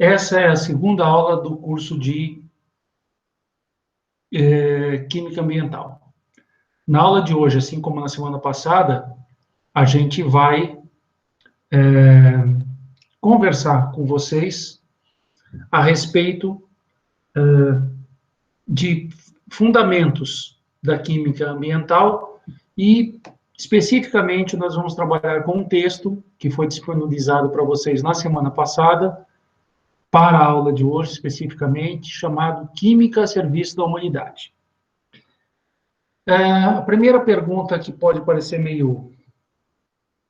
Essa é a segunda aula do curso de Química Ambiental. Na aula de hoje, assim como na semana passada, a gente vai conversar com vocês a respeito de fundamentos da química ambiental e, especificamente, nós vamos trabalhar com um texto que foi disponibilizado para vocês na semana passada, para a aula de hoje, especificamente, chamado Química a Serviço da Humanidade. A primeira pergunta, que pode parecer meio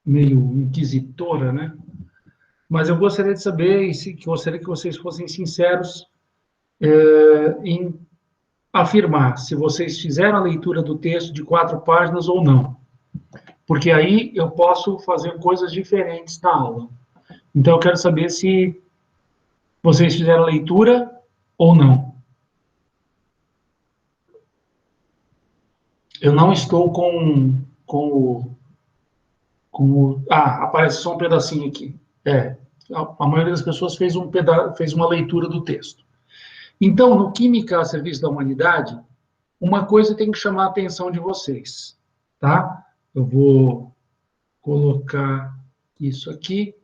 inquisitora, né? Mas eu gostaria de saber, e gostaria que vocês fossem sinceros em afirmar se vocês fizeram a leitura do texto de 4 páginas ou não. Porque aí eu posso fazer coisas diferentes na aula. Então, eu quero saber se vocês fizeram a leitura ou não. Eu não estou aparece só um pedacinho aqui. A maioria das pessoas fez uma leitura do texto. Então, no Química a Serviço da Humanidade, uma coisa tem que chamar a atenção de vocês, tá? Eu vou colocar isso aqui.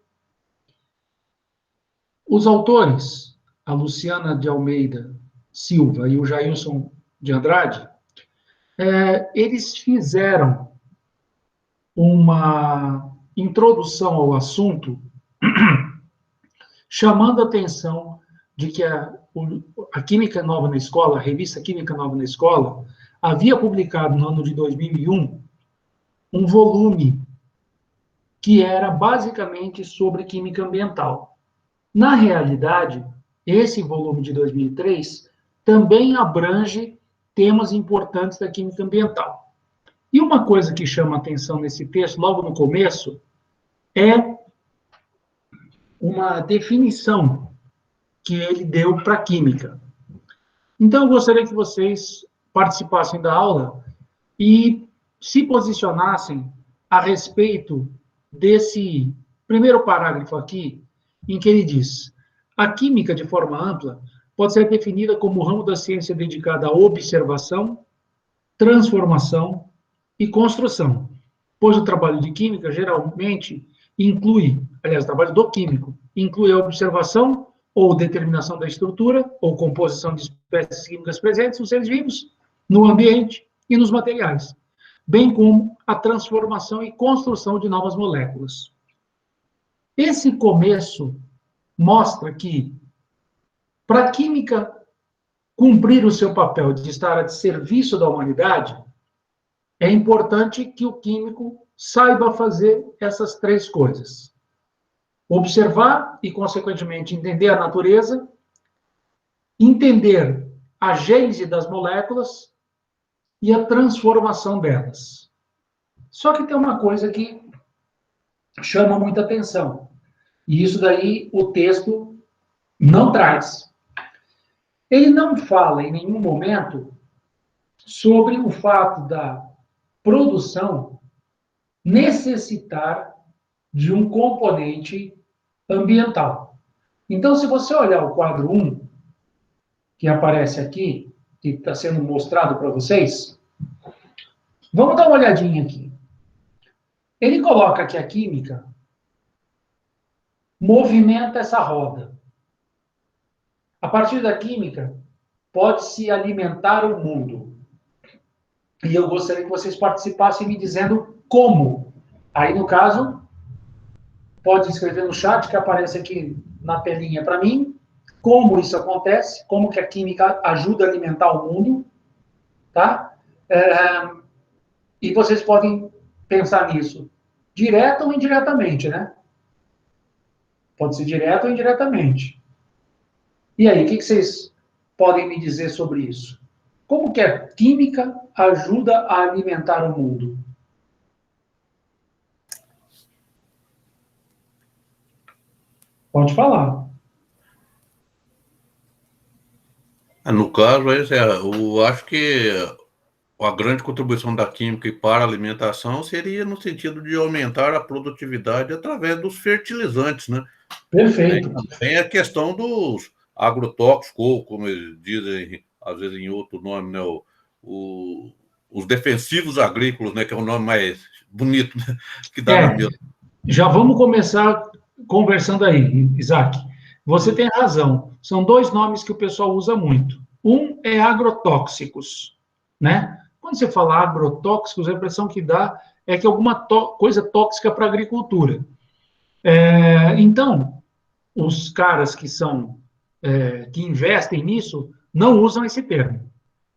Os autores, a Luciana de Almeida Silva e o Jailson de Andrade, eles fizeram uma introdução ao assunto chamando a atenção de que a Química Nova na Escola, a revista Química Nova na Escola, havia publicado no ano de 2001 um volume que era basicamente sobre química ambiental. Na realidade, esse volume de 2003 também abrange temas importantes da química ambiental. E uma coisa que chama a atenção nesse texto, logo no começo, é uma definição que ele deu para a química. Então, eu gostaria que vocês participassem da aula e se posicionassem a respeito desse primeiro parágrafo aqui, em que ele diz: a química, de forma ampla, pode ser definida como o ramo da ciência dedicado à observação, transformação e construção, pois o trabalho de química geralmente inclui, aliás, o trabalho do químico, inclui a observação ou determinação da estrutura ou composição de espécies químicas presentes nos seres vivos, no ambiente e nos materiais, bem como a transformação e construção de novas moléculas. Esse começo mostra que, para a química cumprir o seu papel de estar a serviço da humanidade, é importante que o químico saiba fazer essas 3 coisas: observar e, consequentemente, entender a natureza, entender a gênese das moléculas e a transformação delas. Só que tem uma coisa que chama muita atenção, e isso daí o texto não traz. Ele não fala em nenhum momento sobre o fato da produção necessitar de um componente ambiental. Então, se você olhar o quadro 1, que aparece aqui, que está sendo mostrado para vocês, vamos dar uma olhadinha aqui. Ele coloca que a química movimenta essa roda. A partir da química, pode-se alimentar o mundo. E eu gostaria que vocês participassem me dizendo como. Aí, no caso, pode escrever no chat, que aparece aqui na telinha para mim, como isso acontece, como que a química ajuda a alimentar o mundo, tá? E vocês podem pensar nisso, direto ou indiretamente, né? Pode ser direto ou indiretamente. E aí, o que vocês podem me dizer sobre isso? Como que a química ajuda a alimentar o mundo? Pode falar. No caso, eu acho que a grande contribuição da química para a alimentação seria no sentido de aumentar a produtividade através dos fertilizantes, né? Perfeito. Tem a questão dos agrotóxicos, como eles dizem, às vezes em outro nome, né? Os defensivos agrícolas, né? Que é o nome mais bonito, né, que dá na mesma. Já vamos começar conversando aí, Isaac. Você tem razão. São dois nomes que o pessoal usa muito. Um é agrotóxicos, né? Quando você fala agrotóxicos, a impressão que dá é que é alguma coisa tóxica para a agricultura. Então, os caras que investem nisso não usam esse termo.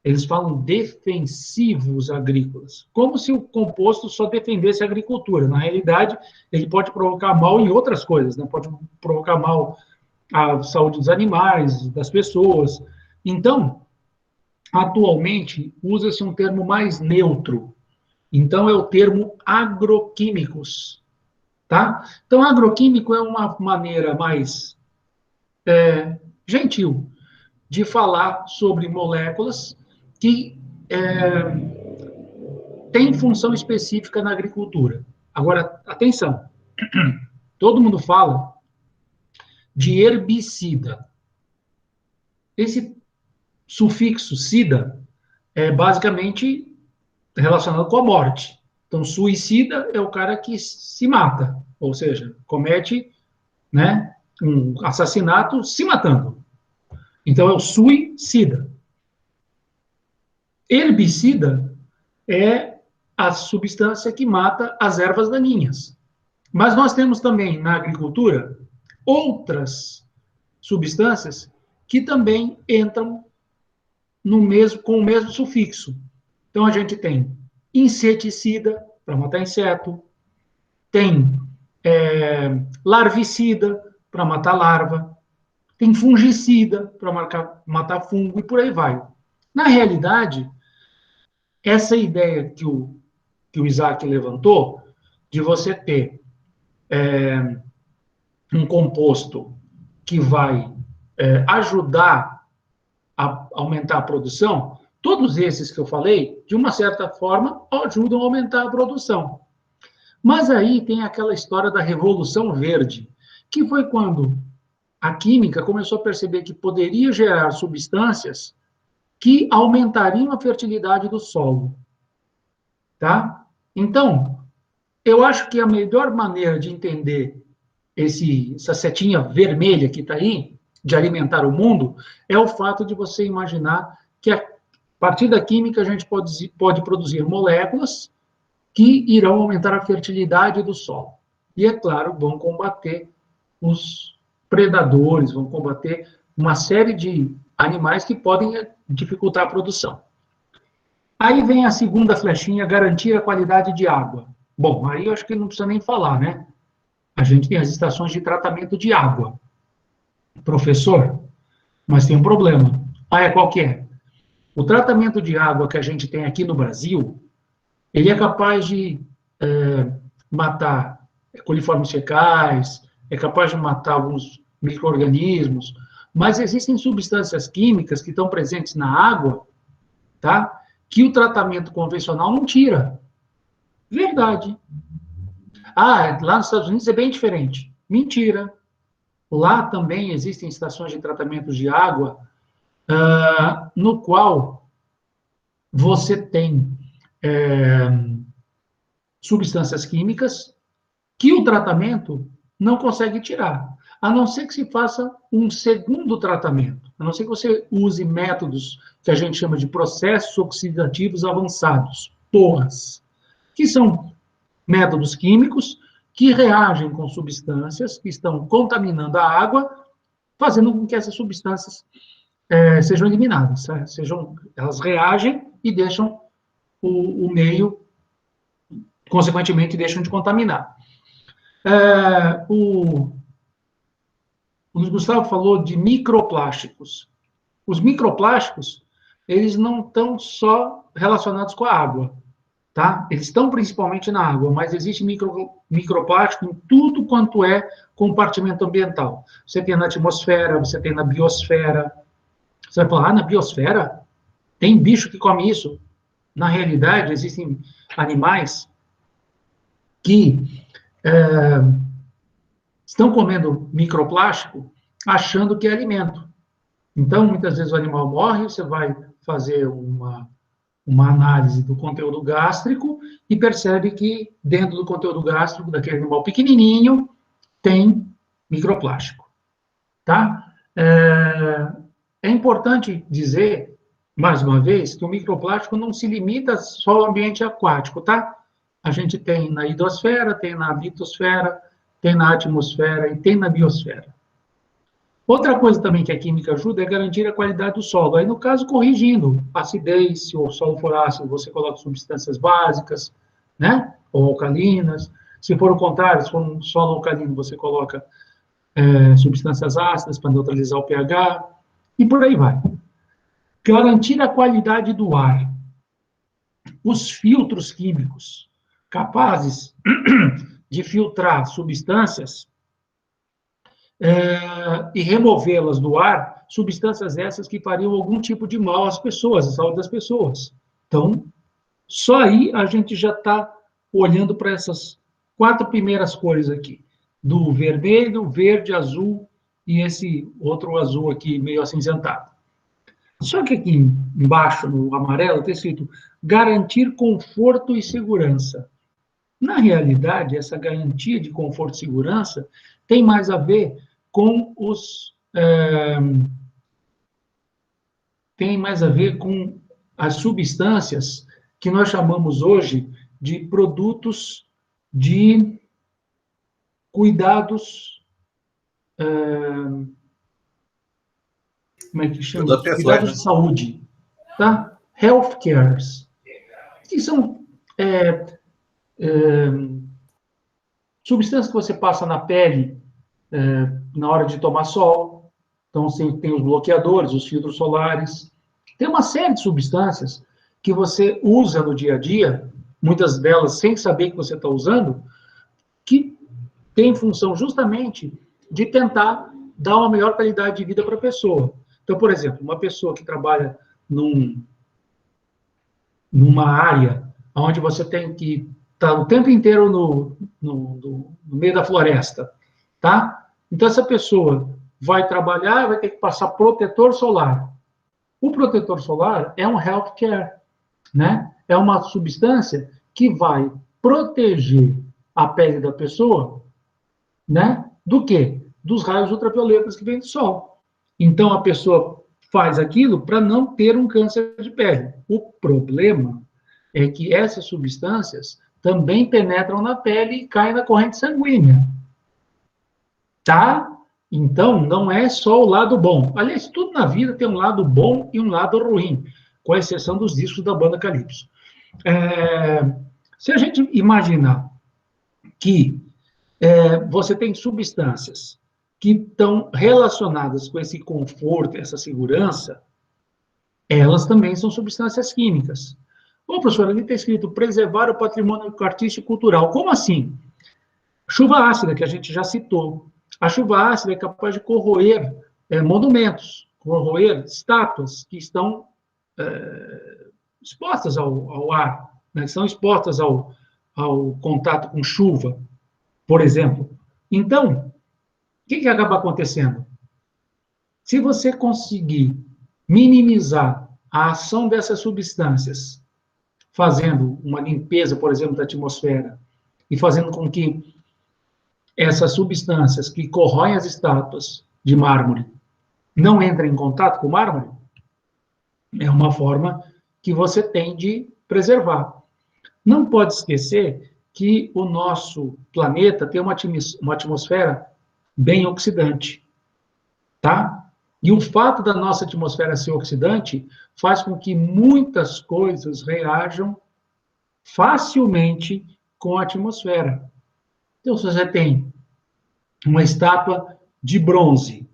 Eles falam defensivos agrícolas, como se o composto só defendesse a agricultura. Na realidade, ele pode provocar mal em outras coisas, né? Pode provocar mal à saúde dos animais, das pessoas. Então, atualmente, usa-se um termo mais neutro. Então, é o termo agroquímicos, tá? Então, agroquímico é uma maneira mais gentil de falar sobre moléculas que têm função específica na agricultura. Agora, atenção, todo mundo fala de herbicida. Esse sufixo "cida" é basicamente relacionado com a morte. Então, suicida é o cara que se mata, ou seja, comete, né, um assassinato se matando. Então, é o suicida. Herbicida é a substância que mata as ervas daninhas. Mas nós temos também na agricultura outras substâncias que também entram com o mesmo sufixo. Então a gente tem inseticida para matar inseto, tem larvicida para matar larva, tem fungicida para matar fungo e por aí vai. Na realidade, essa ideia que o Isaac levantou, de você ter um composto que vai ajudar a aumentar a produção, todos esses que eu falei, de uma certa forma, ajudam a aumentar a produção. Mas aí tem aquela história da Revolução Verde, que foi quando a química começou a perceber que poderia gerar substâncias que aumentariam a fertilidade do solo. Tá? Então, eu acho que a melhor maneira de entender essa setinha vermelha que está aí, de alimentar o mundo, é o fato de você imaginar que a partir da química a gente pode produzir moléculas que irão aumentar a fertilidade do solo. E, é claro, vão combater os predadores, vão combater uma série de animais que podem dificultar a produção. Aí vem a segunda flechinha, garantir a qualidade de água. Bom, aí eu acho que não precisa nem falar, né? A gente tem as estações de tratamento de água. Professor, mas tem um problema. Qual que é? O tratamento de água que a gente tem aqui no Brasil, ele é capaz de matar coliformes fecais, é capaz de matar alguns micro-organismos, mas existem substâncias químicas que estão presentes na água, tá? Que o tratamento convencional não tira. Verdade. Lá nos Estados Unidos é bem diferente. Mentira. Lá também existem estações de tratamento de água, no qual você tem substâncias químicas que o tratamento não consegue tirar, a não ser que se faça um segundo tratamento, a não ser que você use métodos que a gente chama de processos oxidativos avançados, POAs, que são métodos químicos que reagem com substâncias que estão contaminando a água, fazendo com que essas substâncias sejam eliminadas. Elas reagem e deixam o meio, consequentemente, deixam de contaminar. O Gustavo falou de microplásticos. Os microplásticos, eles não estão só relacionados com a água, tá? Eles estão principalmente na água, mas existe microplástico em tudo quanto é compartimento ambiental. Você tem na atmosfera, você tem na biosfera. Você vai falar, na biosfera? Tem bicho que come isso? Na realidade, existem animais que estão comendo microplástico achando que é alimento. Então, muitas vezes o animal morre, você vai fazer uma análise do conteúdo gástrico e percebe que dentro do conteúdo gástrico daquele animal pequenininho tem microplástico, tá? É importante dizer, mais uma vez, que o microplástico não se limita só ao ambiente aquático, tá? A gente tem na hidrosfera, tem na litosfera, tem na atmosfera e tem na biosfera. Outra coisa também que a química ajuda é garantir a qualidade do solo. Aí, no caso, corrigindo acidez, se o solo for ácido, você coloca substâncias básicas, né? Ou alcalinas. Se for o contrário, se for um solo alcalino, você coloca substâncias ácidas para neutralizar o pH, e por aí vai. Garantir a qualidade do ar. Os filtros químicos capazes de filtrar substâncias e removê-las do ar, substâncias essas que fariam algum tipo de mal às pessoas, à saúde das pessoas. Então, só aí a gente já está olhando para essas 4 primeiras cores aqui, do vermelho, verde, azul e esse outro azul aqui meio acinzentado. Só que aqui embaixo, no amarelo, está escrito garantir conforto e segurança. Na realidade, essa garantia de conforto e segurança tem mais a ver com tem mais a ver com as substâncias que nós chamamos hoje de produtos de cuidados, como é que chama? Cuidados de saúde, tá? Health cares, que são substâncias que você passa na pele na hora de tomar sol. Então, tem os bloqueadores, os filtros solares. Tem uma série de substâncias que você usa no dia a dia, muitas delas sem saber que você está usando, que tem função justamente de tentar dar uma melhor qualidade de vida para a pessoa. Então, por exemplo, uma pessoa que trabalha numa área onde você tem que estar o tempo inteiro no meio da floresta, tá? Então, essa pessoa vai trabalhar, vai ter que passar protetor solar. O protetor solar é um health care, né? É uma substância que vai proteger a pele da pessoa, né? Do quê? Dos raios ultravioletas que vêm do sol. Então, a pessoa faz aquilo para não ter um câncer de pele. O problema é que essas substâncias também penetram na pele e caem na corrente sanguínea. Tá? Então, não é só o lado bom. Aliás, tudo na vida tem um lado bom e um lado ruim, com exceção dos discos da banda Calypso. Se a gente imaginar que você tem substâncias que estão relacionadas com esse conforto, essa segurança, elas também são substâncias químicas. Ô, professor, ali está escrito preservar o patrimônio artístico e cultural. Como assim? Chuva ácida, que a gente já citou. A chuva ácida é capaz de corroer monumentos, corroer estátuas que estão expostas ao ar, né? Estão expostas ao contato com chuva, por exemplo. Então, o que acaba acontecendo? Se você conseguir minimizar a ação dessas substâncias, fazendo uma limpeza, por exemplo, da atmosfera, e fazendo com que essas substâncias que corroem as estátuas de mármore não entrem em contato com o mármore, é uma forma que você tem de preservar. Não pode esquecer que o nosso planeta tem uma atmosfera bem oxidante, tá? E o fato da nossa atmosfera ser oxidante faz com que muitas coisas reajam facilmente com a atmosfera. Então, se você tem uma estátua de bronze,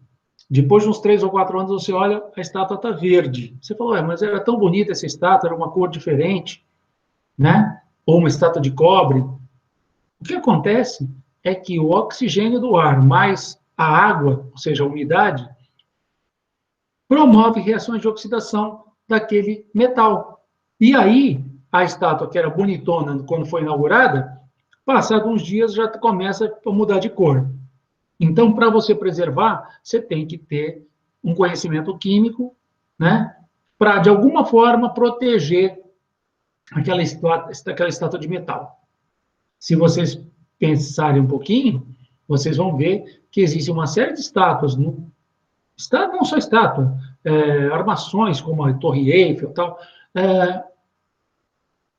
depois de uns 3 ou 4 anos, você olha, a estátua está verde. Você fala, mas era tão bonita essa estátua, era uma cor diferente, né? Ou uma estátua de cobre. O que acontece é que o oxigênio do ar mais a água, ou seja, a umidade, promove reações de oxidação daquele metal. E aí, a estátua que era bonitona quando foi inaugurada, passados uns dias já começa a mudar de cor. Então, para você preservar, você tem que ter um conhecimento químico, né? Para, de alguma forma, proteger aquela estátua de metal. Se vocês pensarem um pouquinho, vocês vão ver que existe uma série de estátuas, não só estátua, armações como a Torre Eiffel e tal,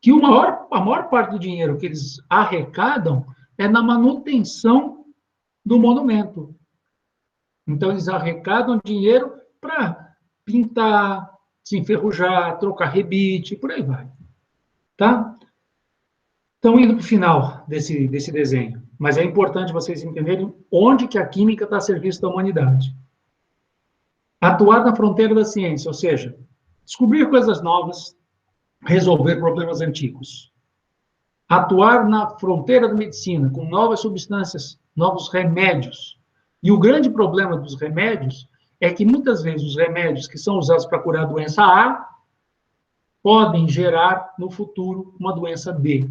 que a maior parte do dinheiro que eles arrecadam é na manutenção do monumento. Então, eles arrecadam dinheiro para pintar, se enferrujar, trocar rebite, por aí vai. Tá? Estão indo para o final desse desenho, mas é importante vocês entenderem onde que a química está a serviço da humanidade. Atuar na fronteira da ciência, ou seja, descobrir coisas novas, resolver problemas antigos. Atuar na fronteira da medicina, com novas substâncias, novos remédios. E o grande problema dos remédios é que, muitas vezes, os remédios que são usados para curar a doença A podem gerar, no futuro, uma doença B.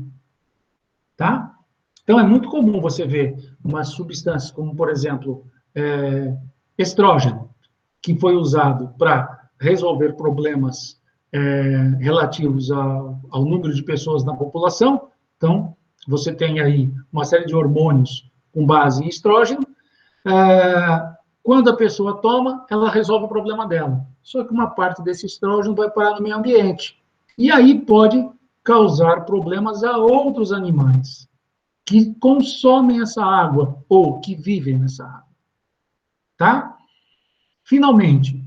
Tá? Então, é muito comum você ver uma substância como, por exemplo, estrógeno, que foi usado para resolver problemas relativos ao número de pessoas na população. Então, você tem aí uma série de hormônios com base em estrógeno. Quando a pessoa toma, ela resolve o problema dela. Só que uma parte desse estrógeno vai parar no meio ambiente. E aí pode causar problemas a outros animais que consomem essa água ou que vivem nessa água. Tá? Finalmente,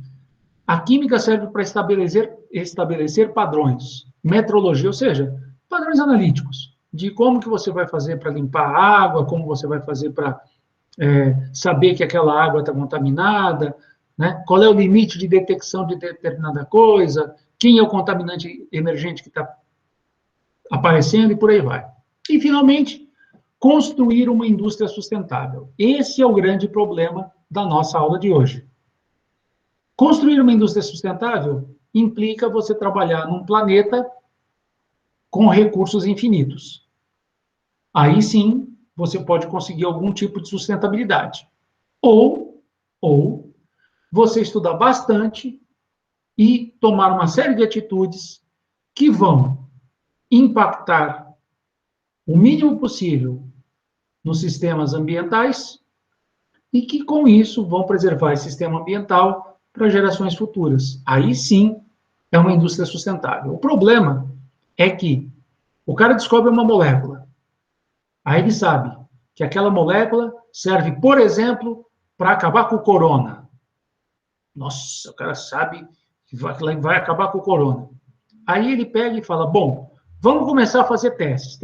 a química serve para estabelecer padrões, metrologia, ou seja, padrões analíticos, de como que você vai fazer para limpar a água, como você vai fazer para saber que aquela água está contaminada, né? Qual é o limite de detecção de determinada coisa, quem é o contaminante emergente que está aparecendo e por aí vai. E, finalmente, construir uma indústria sustentável. Esse é o grande problema da nossa aula de hoje. Construir uma indústria sustentável implica você trabalhar num planeta com recursos infinitos. Aí sim, você pode conseguir algum tipo de sustentabilidade. Ou você estudar bastante e tomar uma série de atitudes que vão impactar o mínimo possível nos sistemas ambientais e que, com isso, vão preservar esse sistema ambiental para gerações futuras. Aí sim é uma indústria sustentável. O problema é que o cara descobre uma molécula. Aí ele sabe que aquela molécula serve, por exemplo, para acabar com o corona. Nossa, o cara sabe que vai acabar com o corona. Aí ele pega e fala, bom, vamos começar a fazer testes.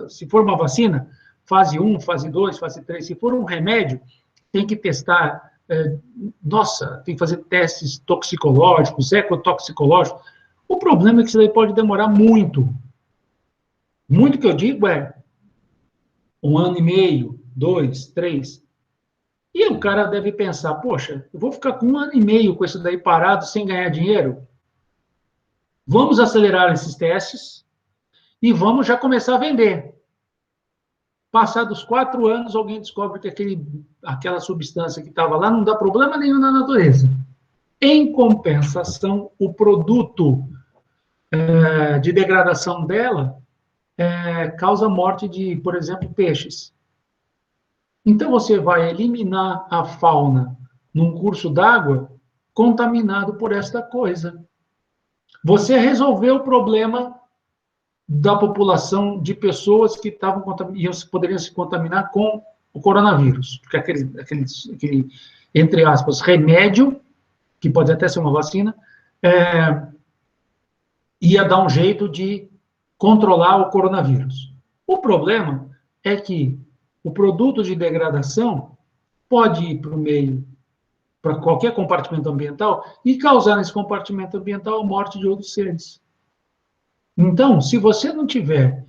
Se for uma vacina, fase 1, fase 2, fase 3. Se for um remédio, tem que testar, tem que fazer testes toxicológicos, ecotoxicológicos. O problema é que isso daí pode demorar muito. Muito que eu digo é 1 ano e meio, 2, 3. E o cara deve pensar, poxa, eu vou ficar com 1 ano e meio com isso daí parado, sem ganhar dinheiro? Vamos acelerar esses testes e vamos já começar a vender. Passados 4 anos, alguém descobre que aquela substância que estava lá não dá problema nenhum na natureza. Em compensação, o produto de degradação dela causa morte de, por exemplo, peixes. Então, você vai eliminar a fauna num curso d'água contaminado por esta coisa. Você resolveu o problema da população de pessoas que poderiam se contaminar com o coronavírus. Porque aquele, entre aspas, remédio, que pode até ser uma vacina, ia dar um jeito de controlar o coronavírus. O problema é que o produto de degradação pode ir para o meio, para qualquer compartimento ambiental, e causar nesse compartimento ambiental a morte de outros seres. Então, se você não tiver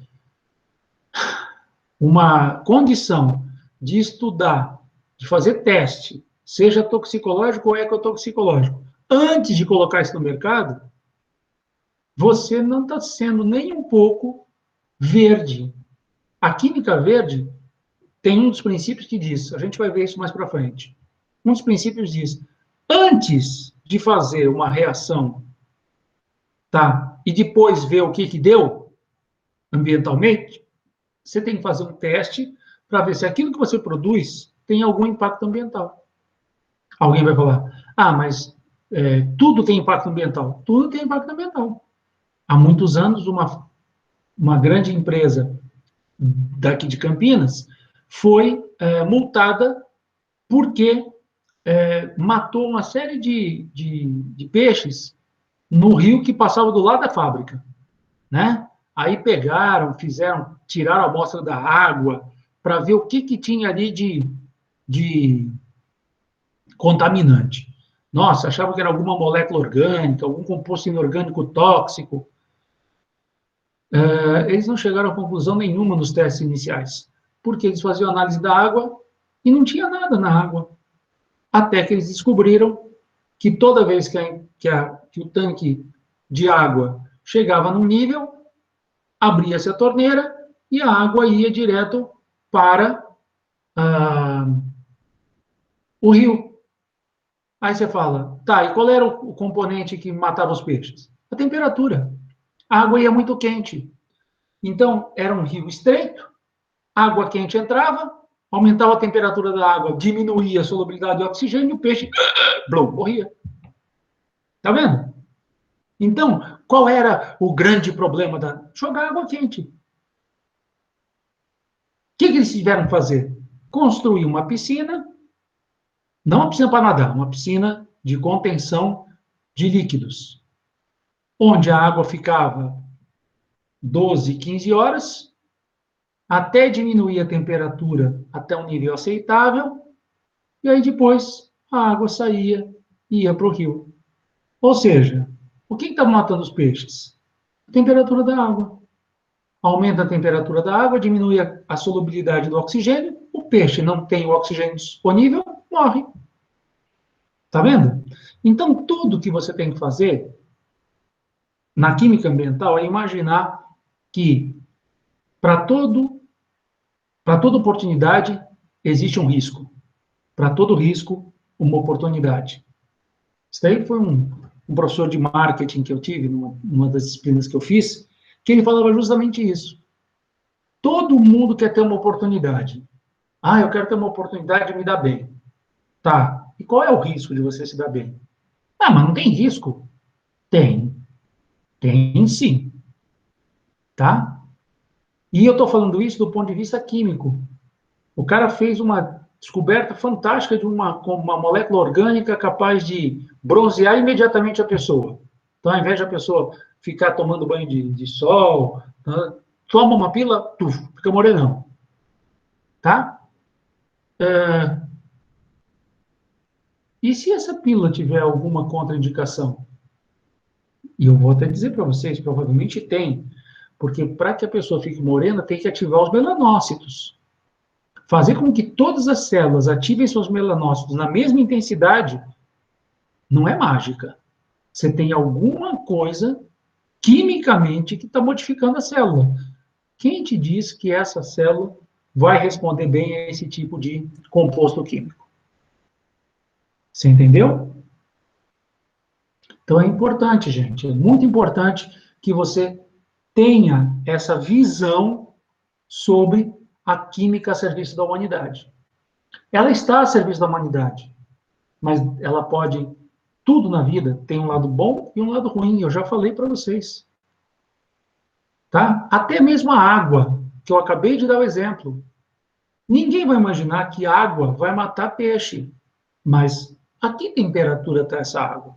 uma condição de estudar, de fazer teste, seja toxicológico ou ecotoxicológico, antes de colocar isso no mercado, você não está sendo nem um pouco verde. A química verde tem um dos princípios que diz, a gente vai ver isso mais para frente, um dos princípios diz, antes de fazer uma reação, tá, e depois ver o que deu ambientalmente, você tem que fazer um teste para ver se aquilo que você produz tem algum impacto ambiental. Alguém vai falar, mas tudo tem impacto ambiental. Tudo tem impacto ambiental. Há muitos anos, uma grande empresa daqui de Campinas foi multada porque matou uma série de peixes no rio que passava do lado da fábrica, né? Aí pegaram, tiraram a amostra da água para ver o que tinha ali de contaminante. Nossa, achavam que era alguma molécula orgânica, algum composto inorgânico tóxico. Eles não chegaram a conclusão nenhuma nos testes iniciais, porque eles faziam análise da água e não tinha nada na água. Até que eles descobriram que toda vez que o tanque de água chegava num nível, abria-se a torneira e a água ia direto para o rio. Aí você fala, tá, e qual era o componente que matava os peixes? A temperatura. A água ia muito quente. Então, era um rio estreito, água quente entrava, aumentava a temperatura da água, diminuía a solubilidade de oxigênio e o peixe morria. Tá vendo? Então, qual era o grande problema jogar água quente? O que eles tiveram que fazer? Construir uma piscina, não uma piscina para nadar, uma piscina de contenção de líquidos, onde a água ficava 12, 15 horas, até diminuir a temperatura até um nível aceitável, e aí depois a água saía e ia para o rio. Ou seja, o que está matando os peixes? A temperatura da água. Aumenta a temperatura da água, diminui a solubilidade do oxigênio, o peixe não tem o oxigênio disponível, morre. Tá vendo? Então, tudo que você tem que fazer na química ambiental é imaginar que para toda oportunidade existe um risco. Para todo risco, uma oportunidade. Isso daí foi um professor de marketing que eu tive, numa das disciplinas que eu fiz, que ele falava justamente isso. Todo mundo quer ter uma oportunidade. Eu quero ter uma oportunidade de me dar bem. Tá. E qual é o risco de você se dar bem? Mas não tem risco. Tem. Tem sim. Tá? E eu estou falando isso do ponto de vista químico. O cara fez uma descoberta fantástica de uma molécula orgânica capaz de bronzear imediatamente a pessoa. Então, ao invés de a pessoa ficar tomando banho de sol, toma uma pílula, fica morenão. Tá? E se essa pílula tiver alguma contraindicação? E eu vou até dizer para vocês, provavelmente tem. Porque para que a pessoa fique morena, tem que ativar os melanócitos. Fazer com que todas as células ativem seus melanócitos na mesma intensidade não é mágica. Você tem alguma coisa quimicamente que está modificando a célula. Quem te diz que essa célula vai responder bem a esse tipo de composto químico? Você entendeu? Então é importante, gente, é muito importante que você tenha essa visão sobre a química a serviço da humanidade. Ela está a serviço da humanidade, mas ela pode, tudo na vida tem um lado bom e um lado ruim, eu já falei para vocês. Tá? Até mesmo a água, que eu acabei de dar o exemplo. Ninguém vai imaginar que água vai matar peixe, mas a que temperatura está essa água?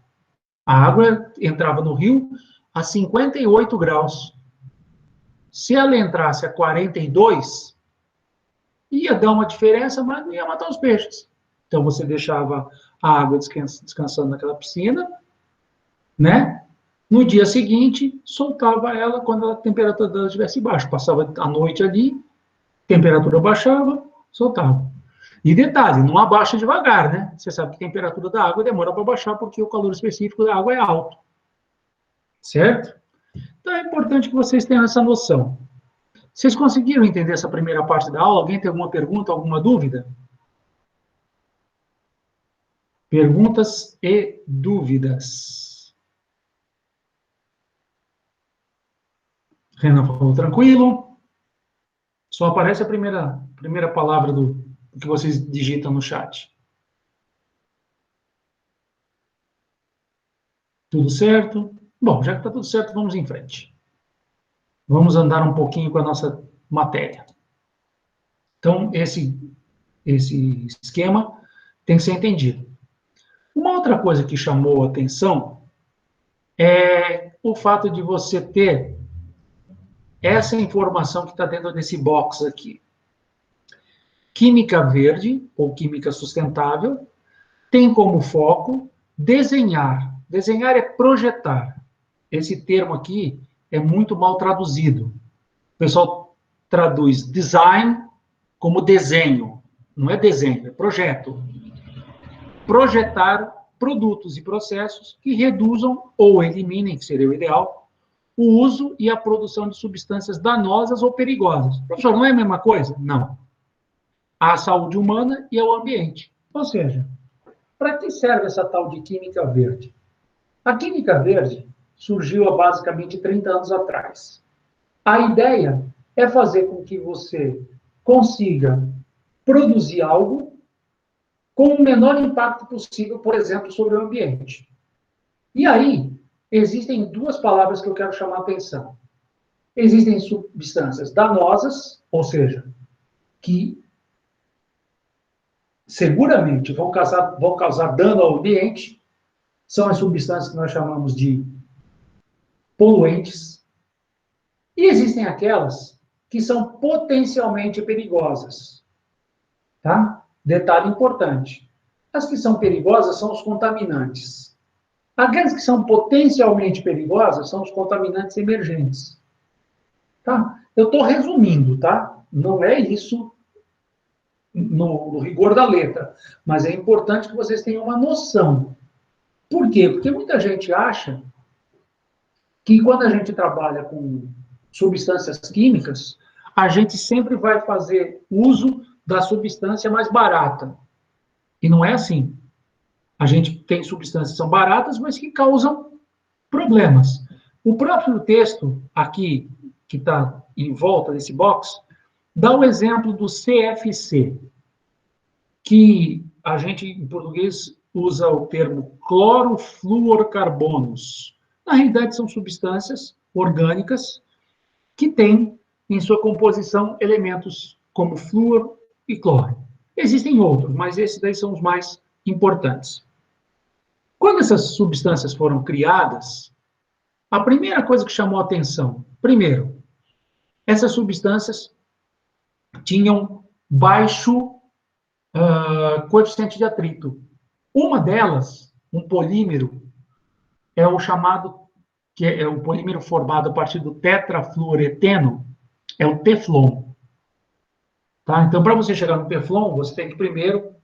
A água entrava no rio a 58 graus. Se ela entrasse a 42, ia dar uma diferença, mas não ia matar os peixes. Então, você deixava a água descansando naquela piscina, né? No dia seguinte, soltava ela quando a temperatura dela estivesse baixa. Passava a noite ali, temperatura baixava, soltava. E detalhe, não abaixa devagar, né? Você sabe que a temperatura da água demora para baixar porque o calor específico da água é alto. Certo? Então, é importante que vocês tenham essa noção. Vocês conseguiram entender essa primeira parte da aula? Alguém tem alguma pergunta, alguma dúvida? Perguntas e dúvidas. Renan falou tranquilo. Só aparece a primeira palavra do que vocês digitam no chat. Tudo certo? Bom, já que está tudo certo, vamos em frente. Vamos andar um pouquinho com a nossa matéria. Então, esse esquema tem que ser entendido. Uma outra coisa que chamou a atenção é o fato de você ter essa informação que está dentro desse box aqui. Química verde, ou química sustentável, tem como foco desenhar. Desenhar é projetar. Esse termo aqui é muito mal traduzido. O pessoal traduz design como desenho. Não é desenho, é projeto. Projetar produtos e processos que reduzam ou eliminem, que seria o ideal, o uso e a produção de substâncias danosas ou perigosas. Professor, não é a mesma coisa? Não. À saúde humana e ao ambiente. Ou seja, para que serve essa tal de química verde? A química verde surgiu há basicamente 30 anos atrás. A ideia é fazer com que você consiga produzir algo com o menor impacto possível, por exemplo, sobre o ambiente. E aí, existem duas palavras que eu quero chamar a atenção. Existem substâncias danosas, ou seja, que seguramente vão causar dano ao ambiente, são as substâncias que nós chamamos de poluentes. E existem aquelas que são potencialmente perigosas. Tá? Detalhe importante. As que são perigosas são os contaminantes. Aquelas que são potencialmente perigosas são os contaminantes emergentes. Tá? Eu estou resumindo, tá? Não é isso no rigor da letra, mas é importante que vocês tenham uma noção. Por quê? Porque muita gente acha que quando a gente trabalha com substâncias químicas, a gente sempre vai fazer uso da substância mais barata. E não é assim. A gente tem substâncias que são baratas, mas que causam problemas. O próprio texto aqui, que está em volta desse box, dá o exemplo do CFC, que a gente, em português, usa o termo clorofluorcarbonos. Na realidade, são substâncias orgânicas que têm em sua composição elementos como flúor e cloro. Existem outros, mas esses daí são os mais importantes. Quando essas substâncias foram criadas, a primeira coisa que chamou a atenção, primeiro, essas substâncias tinham baixo coeficiente de atrito. Uma delas, um polímero, é o chamado, que é o polímero formado a partir do tetrafluoreteno, é o Teflon. Tá? Então, para você chegar no Teflon, você tem que primeiro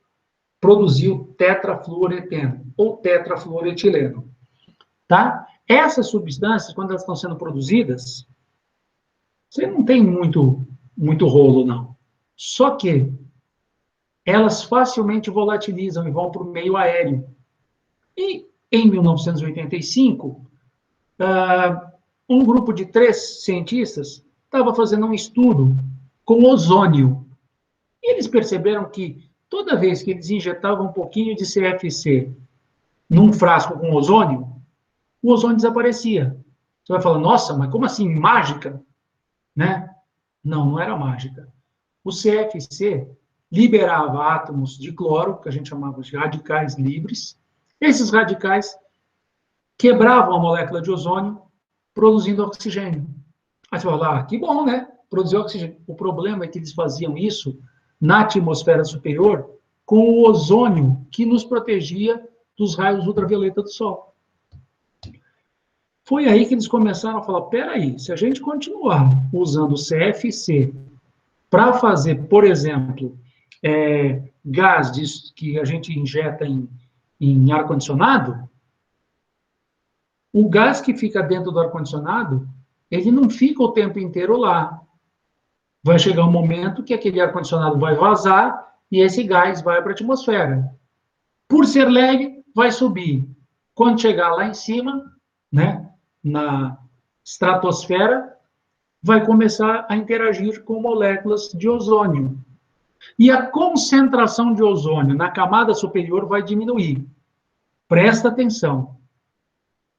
produzir o tetrafluoreteno, ou tetrafluoretileno. Tá? Essas substâncias, quando elas estão sendo produzidas, você não tem muito rolo, não. Só que elas facilmente volatilizam e vão para o meio aéreo. E, em 1985, um grupo de 3 cientistas estava fazendo um estudo com ozônio. E eles perceberam que toda vez que eles injetavam um pouquinho de CFC num frasco com ozônio, o ozônio desaparecia. Você vai falar, nossa, mas como assim, mágica? Né? Não era mágica. O CFC liberava átomos de cloro, que a gente chamava de radicais livres. Esses radicais quebravam a molécula de ozônio, produzindo oxigênio. Aí você fala, que bom, né? Produzir oxigênio. O problema é que eles faziam isso na atmosfera superior com o ozônio que nos protegia dos raios ultravioleta do Sol. Foi aí que eles começaram a falar, peraí, se a gente continuar usando o CFC para fazer, por exemplo, gás que a gente injeta em ar-condicionado, o gás que fica dentro do ar-condicionado, ele não fica o tempo inteiro lá. vai chegar um momento que aquele ar-condicionado vai vazar e esse gás vai para a atmosfera. Por ser leve, vai subir. Quando chegar lá em cima, né, na estratosfera, vai começar a interagir com moléculas de ozônio. E a concentração de ozônio na camada superior vai diminuir. Presta atenção.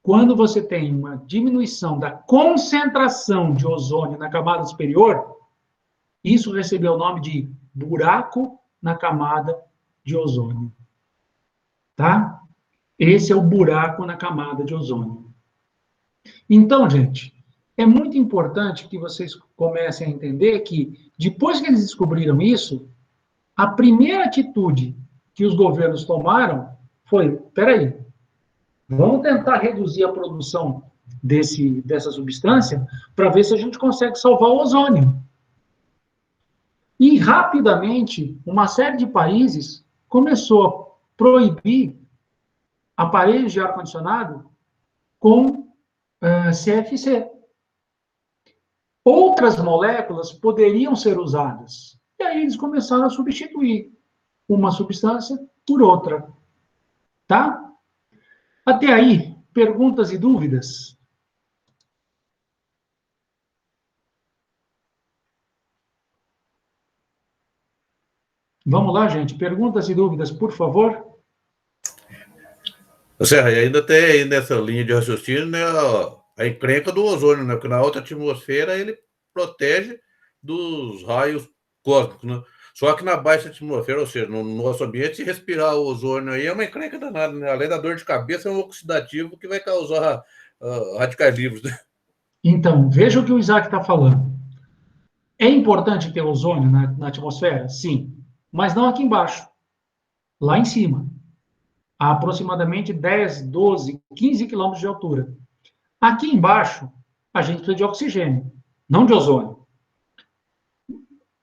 Quando você tem uma diminuição da concentração de ozônio na camada superior, isso recebeu o nome de buraco na camada de ozônio. Tá? Esse é o buraco na camada de ozônio. Então, gente, é muito importante que vocês comecem a entender que, depois que eles descobriram isso, a primeira atitude que os governos tomaram foi, peraí, vamos tentar reduzir a produção dessa substância para ver se a gente consegue salvar o ozônio. E, rapidamente, uma série de países começou a proibir aparelhos de ar-condicionado com CFC. Outras moléculas poderiam ser usadas. E aí eles começaram a substituir uma substância por outra. Tá? Até aí, perguntas e dúvidas? Vamos lá, gente. Perguntas e dúvidas, por favor. Serra, e ainda tem aí nessa linha de raciocínio, né, a encrenca do ozônio, né? Porque na alta atmosfera ele protege dos raios cósmicos, né? Só que na baixa atmosfera, ou seja, no nosso ambiente, se respirar o ozônio aí é uma encrenca danada, né? Além da dor de cabeça, é um oxidativo que vai causar radicais livres, né? Então, veja o que o Isaac está falando. É importante ter ozônio na atmosfera? Sim. Mas não aqui embaixo. Lá em cima. A aproximadamente 10, 12, 15 quilômetros de altura. Aqui embaixo, a gente precisa de oxigênio, não de ozônio.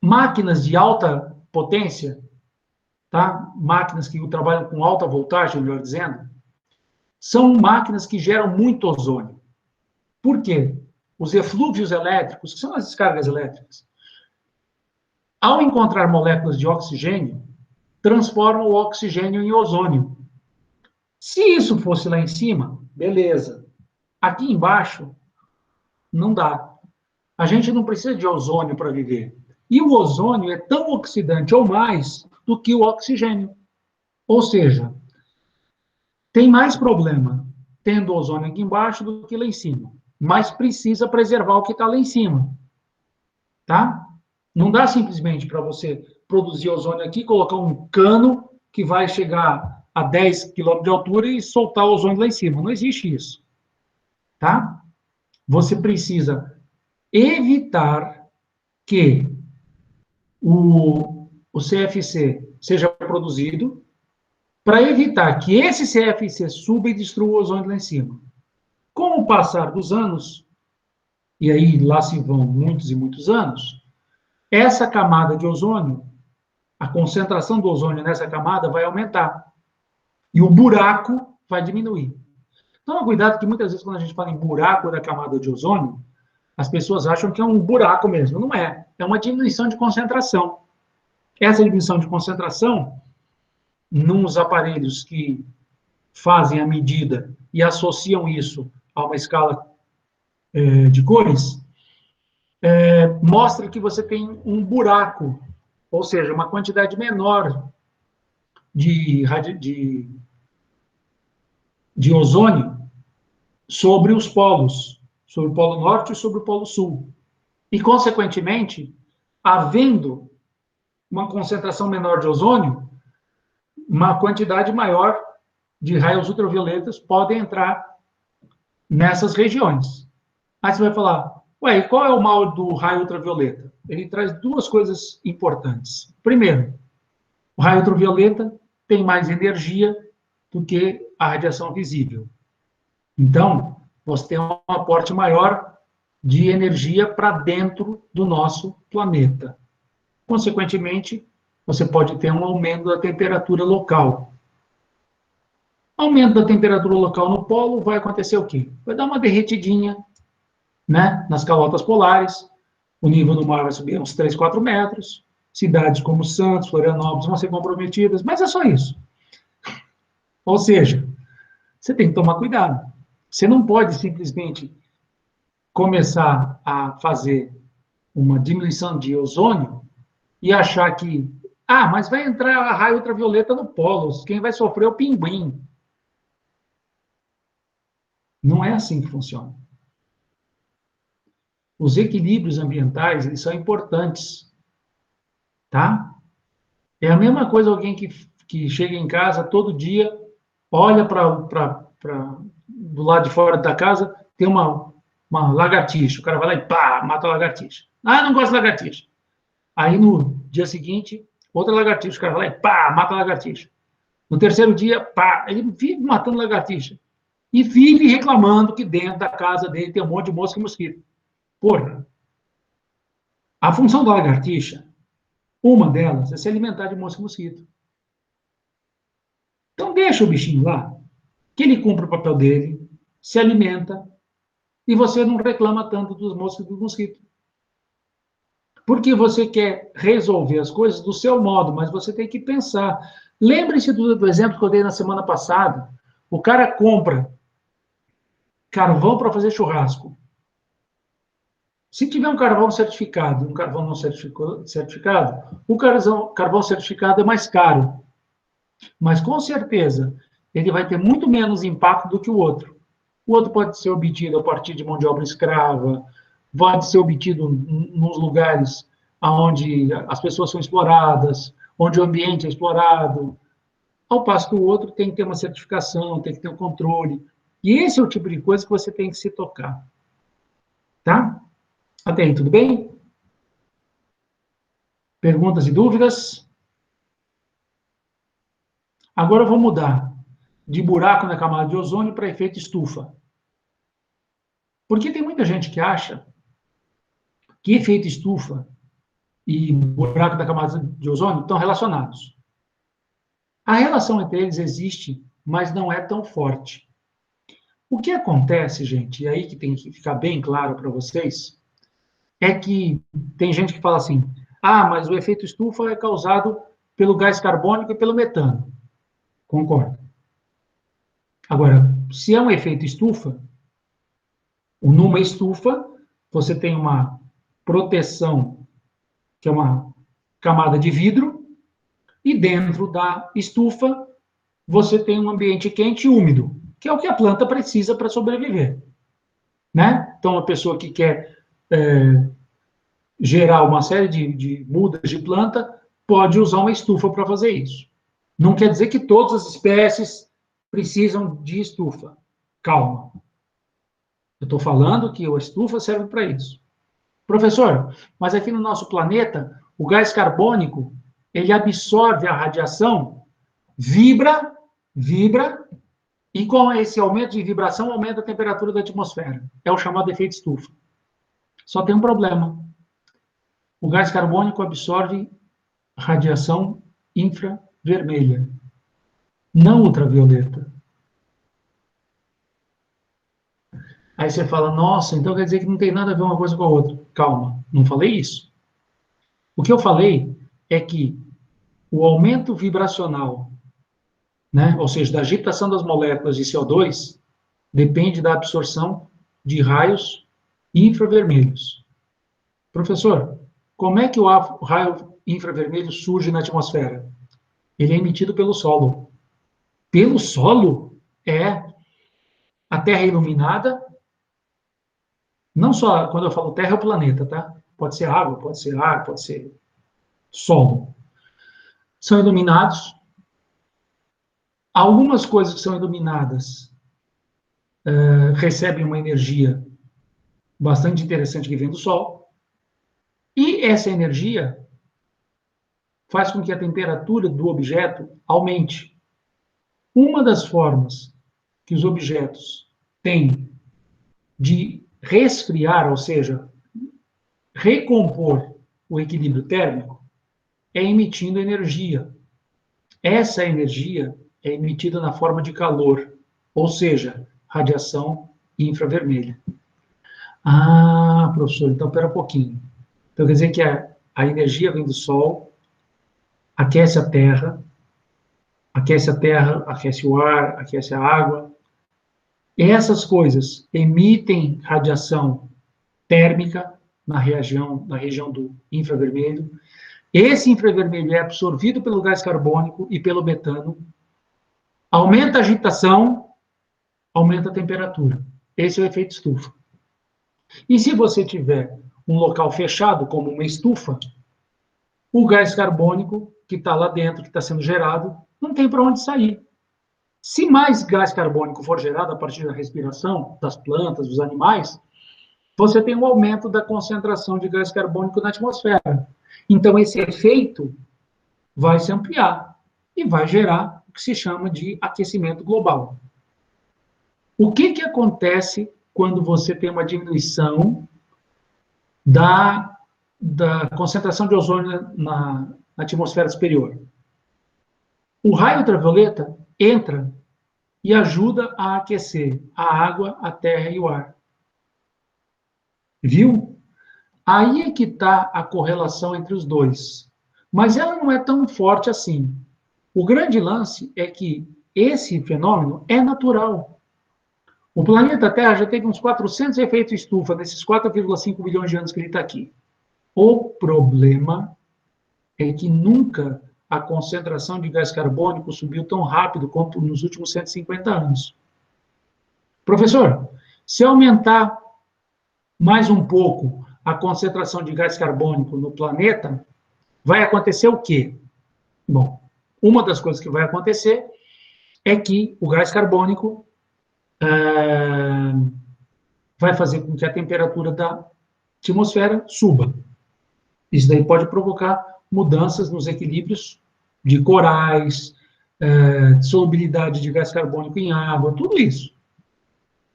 Máquinas de alta potência, tá? Máquinas que trabalham com alta voltagem, melhor dizendo, são máquinas que geram muito ozônio. Por quê? Os eflúvios elétricos, que são as descargas elétricas, ao encontrar moléculas de oxigênio, transformam o oxigênio em ozônio. Se isso fosse lá em cima, beleza. Aqui embaixo, não dá. A gente não precisa de ozônio para viver. E o ozônio é tão oxidante ou mais do que o oxigênio. Ou seja, tem mais problema tendo ozônio aqui embaixo do que lá em cima. Mas precisa preservar o que está lá em cima. Tá? Não dá simplesmente para você produzir ozônio aqui, colocar um cano que vai chegar a 10 km de altura e soltar o ozônio lá em cima. Não existe isso. Tá? Você precisa evitar que o CFC seja produzido para evitar que esse CFC suba e destrua o ozônio lá em cima. Com o passar dos anos, e aí lá se vão muitos e muitos anos, essa camada de ozônio, a concentração do ozônio nessa camada vai aumentar. E o buraco vai diminuir. Toma cuidado que muitas vezes quando a gente fala em buraco da camada de ozônio, as pessoas acham que é um buraco mesmo. Não é. É uma diminuição de concentração. Essa diminuição de concentração, nos aparelhos que fazem a medida e associam isso a uma escala de cores, mostra que você tem um buraco, ou seja, uma quantidade menor de ozônio sobre os polos, sobre o polo norte e sobre o polo sul. E, consequentemente, havendo uma concentração menor de ozônio, uma quantidade maior de raios ultravioletas podem entrar nessas regiões. Aí você vai falar, ué, e qual é o mal do raio ultravioleta? Ele traz duas coisas importantes. Primeiro, o raio ultravioleta tem mais energia do que a radiação visível. Então, você tem um aporte maior de energia para dentro do nosso planeta. Consequentemente, você pode ter um aumento da temperatura local. Aumento da temperatura local no polo, vai acontecer o quê? Vai dar uma derretidinha, né, nas calotas polares, o nível do mar vai subir uns 3, 4 metros, cidades como Santos, Florianópolis vão ser comprometidas, mas é só isso. Ou seja, você tem que tomar cuidado. Você não pode simplesmente começar a fazer uma diminuição de ozônio e achar que, mas vai entrar a raio ultravioleta no polo, quem vai sofrer é o pinguim. Não é assim que funciona. Os equilíbrios ambientais, eles são importantes, tá? É a mesma coisa alguém que chega em casa todo dia, olha do lado de fora da casa, tem uma lagartixa. O cara vai lá e pá, mata a lagartixa. Não gosto de lagartixa. Aí no dia seguinte, outra lagartixa. O cara vai lá e pá, mata a lagartixa. No terceiro dia, pá, ele vive matando lagartixa. E vive reclamando que dentro da casa dele tem um monte de mosca e mosquito. Porra! A função da lagartixa, uma delas, é se alimentar de mosca e mosquito. Então deixa o bichinho lá, que ele cumpre o papel dele, se alimenta, e você não reclama tanto dos moscos e do mosquito. Porque você quer resolver as coisas do seu modo, mas você tem que pensar. Lembre-se do exemplo que eu dei na semana passada. O cara compra carvão para fazer churrasco. Se tiver um carvão certificado e um carvão não certificado, o carvão certificado é mais caro. Mas, com certeza, ele vai ter muito menos impacto do que o outro. O outro pode ser obtido a partir de mão de obra escrava, pode ser obtido nos lugares onde as pessoas são exploradas, onde o ambiente é explorado, ao passo que o outro tem que ter uma certificação, tem que ter um controle. E esse é o tipo de coisa que você tem que se tocar. Tá? Até aí, tudo bem? Perguntas e dúvidas? Agora eu vou mudar de buraco na camada de ozônio para efeito estufa. Porque tem muita gente que acha que efeito estufa e buraco da camada de ozônio estão relacionados. A relação entre eles existe, mas não é tão forte. O que acontece, gente, e aí que tem que ficar bem claro para vocês, é que tem gente que fala assim, mas o efeito estufa é causado pelo gás carbônico e pelo metano. Concordo. Agora, se é um efeito estufa, numa estufa, você tem uma proteção, que é uma camada de vidro, e dentro da estufa, você tem um ambiente quente e úmido, que é o que a planta precisa para sobreviver. Né? Então, a pessoa que quer gerar uma série de mudas de planta, pode usar uma estufa para fazer isso. Não quer dizer que todas as espécies precisam de estufa. Calma. Eu estou falando que a estufa serve para isso. Professor, mas aqui no nosso planeta, o gás carbônico, ele absorve a radiação, vibra, e com esse aumento de vibração, aumenta a temperatura da atmosfera. É o chamado efeito estufa. Só tem um problema. O gás carbônico absorve radiação infravermelha, não ultravioleta. Aí você fala, nossa, então quer dizer que não tem nada a ver uma coisa com a outra. Calma, não falei isso. O que eu falei é que o aumento vibracional, né, ou seja, da agitação das moléculas de CO2, depende da absorção de raios infravermelhos. Professor, como é que o raio infravermelho surge na atmosfera? Ele é emitido pelo solo. Pelo solo? A Terra é iluminada. Não só, quando eu falo Terra, é o planeta, tá? Pode ser água, pode ser ar, pode ser solo. São iluminados. Algumas coisas que são iluminadas recebem uma energia bastante interessante que vem do Sol. E essa energia faz com que a temperatura do objeto aumente. Uma das formas que os objetos têm de resfriar, ou seja, recompor o equilíbrio térmico, é emitindo energia. Essa energia é emitida na forma de calor, ou seja, radiação infravermelha. Professor, então, espera um pouquinho. Então, quer dizer que a energia vem do Sol, aquece a Terra, aquece o ar, aquece a água. Essas coisas emitem radiação térmica na região do infravermelho. Esse infravermelho é absorvido pelo gás carbônico e pelo metano, aumenta a agitação, aumenta a temperatura. Esse é o efeito estufa. E se você tiver um local fechado, como uma estufa, o gás carbônico que está lá dentro, que está sendo gerado, não tem para onde sair. Se mais gás carbônico for gerado a partir da respiração das plantas, dos animais, você tem um aumento da concentração de gás carbônico na atmosfera. Então, esse efeito vai se ampliar e vai gerar o que se chama de aquecimento global. O que acontece quando você tem uma diminuição da concentração de ozônio na atmosfera superior? O raio ultravioleta entra e ajuda a aquecer a água, a terra e o ar. Viu? Aí é que está a correlação entre os dois. Mas ela não é tão forte assim. O grande lance é que esse fenômeno é natural. O planeta Terra já teve uns 400 efeitos estufa nesses 4,5 bilhões de anos que ele está aqui. O problema é que nunca a concentração de gás carbônico subiu tão rápido quanto nos últimos 150 anos. Professor, se aumentar mais um pouco a concentração de gás carbônico no planeta, vai acontecer o quê? Bom, uma das coisas que vai acontecer é que o gás carbônico vai fazer com que a temperatura da atmosfera suba. Isso daí pode provocar mudanças nos equilíbrios de corais, solubilidade de gás carbônico em água, tudo isso.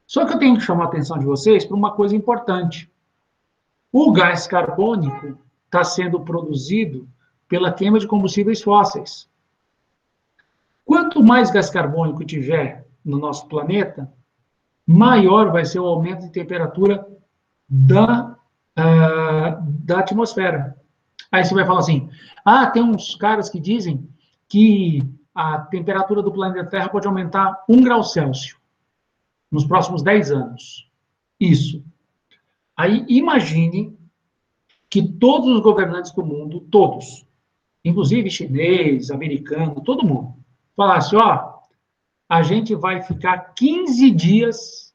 Só que eu tenho que chamar a atenção de vocês para uma coisa importante. O gás carbônico está sendo produzido pela queima de combustíveis fósseis. Quanto mais gás carbônico tiver no nosso planeta, maior vai ser o aumento de temperatura da atmosfera. Aí você vai falar assim, tem uns caras que dizem que a temperatura do planeta Terra pode aumentar 1 grau Celsius nos próximos 10 anos. Isso. Aí imagine que todos os governantes do mundo, todos, inclusive chinês, americano, todo mundo, falasse, a gente vai ficar 15 dias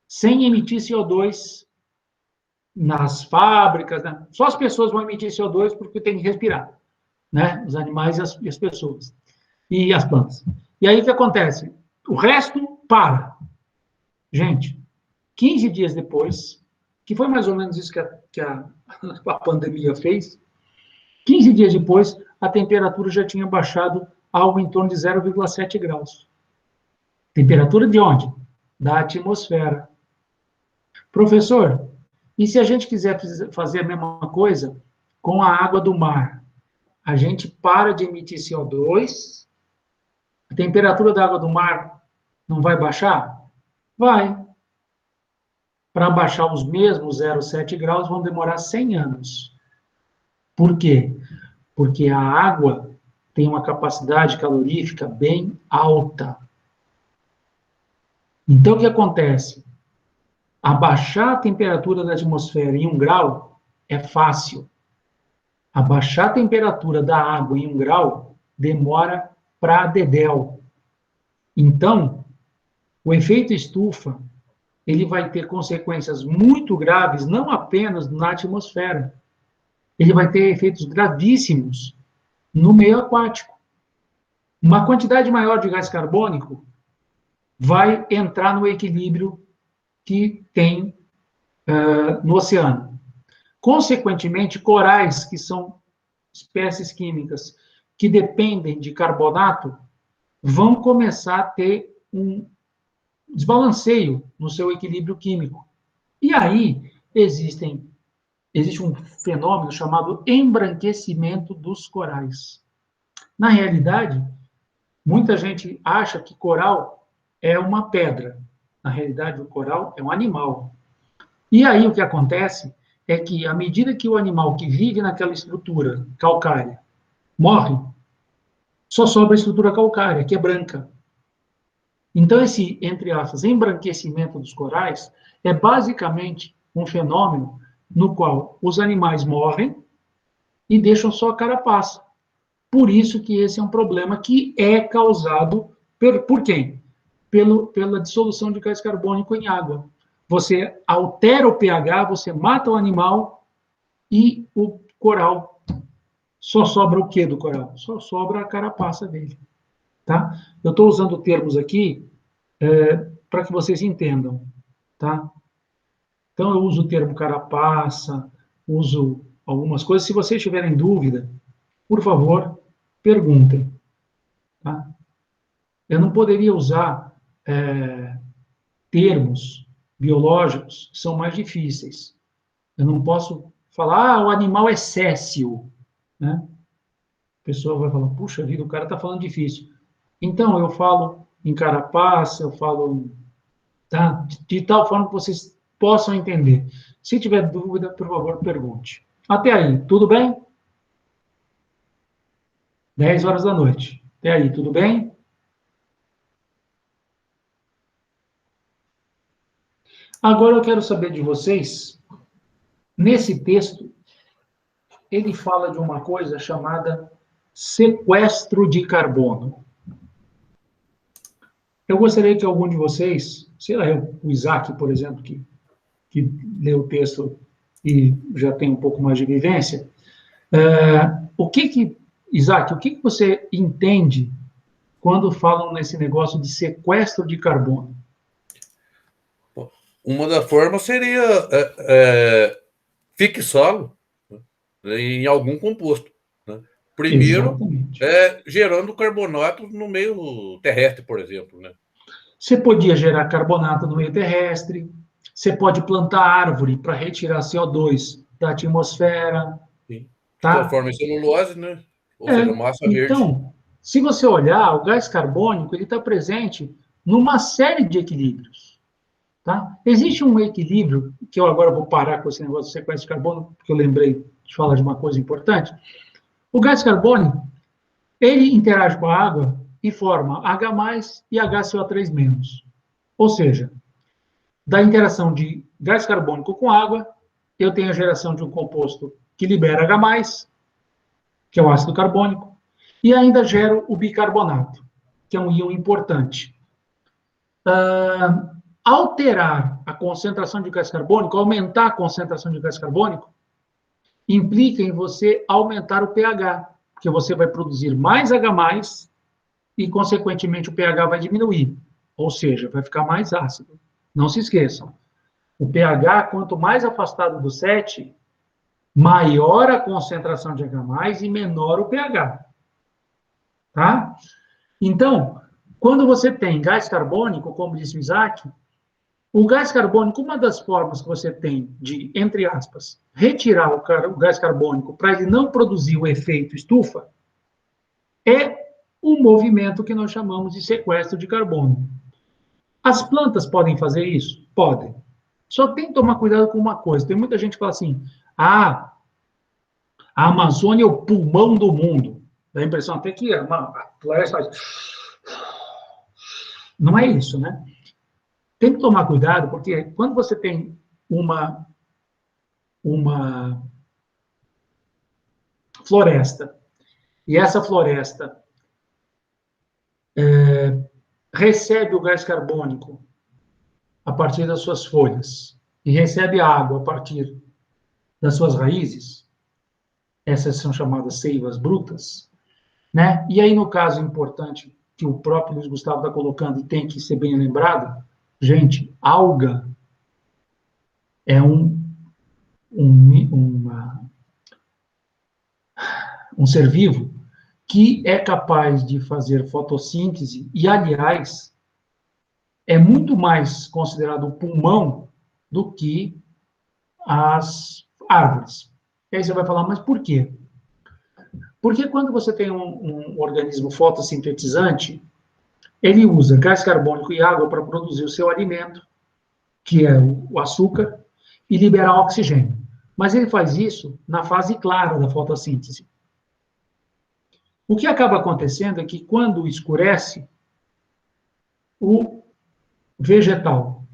sem emitir CO2 nas fábricas, né? Só as pessoas vão emitir CO2 porque tem que respirar, né? Os animais e as pessoas, e as plantas. E aí o que acontece? O resto para. Gente, 15 dias depois, que foi mais ou menos isso que a pandemia fez, 15 dias depois, a temperatura já tinha baixado algo em torno de 0,7 graus. Temperatura de onde? Da atmosfera. Professor, e se a gente quiser fazer a mesma coisa com a água do mar? A gente para de emitir CO2, a temperatura da água do mar não vai baixar? Vai. Para baixar os mesmos 0,7 graus, vão demorar 100 anos. Por quê? Porque a água tem uma capacidade calorífica bem alta. Então, o que acontece? Abaixar a temperatura da atmosfera em 1 grau é fácil. Abaixar a temperatura da água em 1 grau demora pra dedéu. Então, o efeito estufa, ele vai ter consequências muito graves, não apenas na atmosfera. Ele vai ter efeitos gravíssimos no meio aquático. Uma quantidade maior de gás carbônico vai entrar no equilíbrio que tem no oceano. Consequentemente, corais, que são espécies químicas que dependem de carbonato, vão começar a ter um desbalanceio no seu equilíbrio químico. E aí existe um fenômeno chamado embranquecimento dos corais. Na realidade, muita gente acha que coral é uma pedra. Na realidade, o coral é um animal. E aí o que acontece é que, à medida que o animal que vive naquela estrutura calcária morre, só sobra a estrutura calcária, que é branca. Então, esse, entre aspas, embranquecimento dos corais é basicamente um fenômeno no qual os animais morrem e deixam só a carapaça. Por isso que esse é um problema que é causado por quem? Pela dissolução de gás carbônico em água. Você altera o pH, você mata o animal e o coral, só sobra o que do coral? Só sobra a carapaça dele. Tá? Eu estou usando termos aqui para que vocês entendam. Tá? Então, eu uso o termo carapaça, uso algumas coisas. Se vocês tiverem dúvida, por favor, perguntem. Tá? Eu não poderia usar termos biológicos que são mais difíceis. Eu não posso falar, o animal é céssio. Né? A pessoa vai falar, puxa vida, o cara está falando difícil. Então, eu falo em carapaça, eu falo tá? De tal forma que vocês possam entender. Se tiver dúvida, por favor, pergunte. Até aí, tudo bem? 10 horas da noite. Até aí, tudo bem? Agora eu quero saber de vocês, nesse texto, ele fala de uma coisa chamada sequestro de carbono. Eu gostaria que algum de vocês, sei lá, o Isaac, por exemplo, que leu o texto e já tem um pouco mais de vivência, Isaac, o que você entende quando falam nesse negócio de sequestro de carbono? Uma das formas seria fique solo, né, em algum composto. Né? Primeiro, gerando carbonato no meio terrestre, por exemplo. Né? Você podia gerar carbonato no meio terrestre, você pode plantar árvore para retirar CO2 da atmosfera. Sim. Tá? Transforma em celulose, né? Ou seja, massa verde. Então, se você olhar, o gás carbônico ele está presente numa série de equilíbrios. Tá? Existe um equilíbrio, que eu agora vou parar com esse negócio de sequestro de carbono, porque eu lembrei de falar de uma coisa importante. O gás carbônico, ele interage com a água e forma H+, e HCO3-. Ou seja, da interação de gás carbônico com água, eu tenho a geração de um composto que libera H+, que é o ácido carbônico, e ainda gero o bicarbonato, que é um íon importante. Alterar a concentração de gás carbônico, aumentar a concentração de gás carbônico, implica em você aumentar o pH, porque você vai produzir mais H+, e, consequentemente, o pH vai diminuir, ou seja, vai ficar mais ácido. Não se esqueçam, o pH, quanto mais afastado do 7, maior a concentração de H+, e menor o pH. Tá? Então, quando você tem gás carbônico, como disse o Isaac, o gás carbônico, uma das formas que você tem de, entre aspas, retirar o gás carbônico para ele não produzir o efeito estufa, é um movimento que nós chamamos de sequestro de carbono. As plantas podem fazer isso? Podem. Só tem que tomar cuidado com uma coisa. Tem muita gente que fala assim, a Amazônia é o pulmão do mundo. Dá a impressão até que a floresta faz... Não é isso, né? Tem que tomar cuidado, porque quando você tem uma floresta, e essa floresta recebe o gás carbônico a partir das suas folhas, e recebe água a partir das suas raízes, essas são chamadas seivas brutas, né? E aí, no caso importante, que o próprio Luiz Gustavo está colocando e tem que ser bem lembrado, gente, alga é um ser vivo que é capaz de fazer fotossíntese e, aliás, é muito mais considerado o pulmão do que as árvores. E aí você vai falar, mas por quê? Porque quando você tem um organismo fotossintetizante, ele usa gás carbônico e água para produzir o seu alimento, que é o açúcar, e liberar oxigênio. Mas ele faz isso na fase clara da fotossíntese. O que acaba acontecendo é que, quando escurece, o vegetal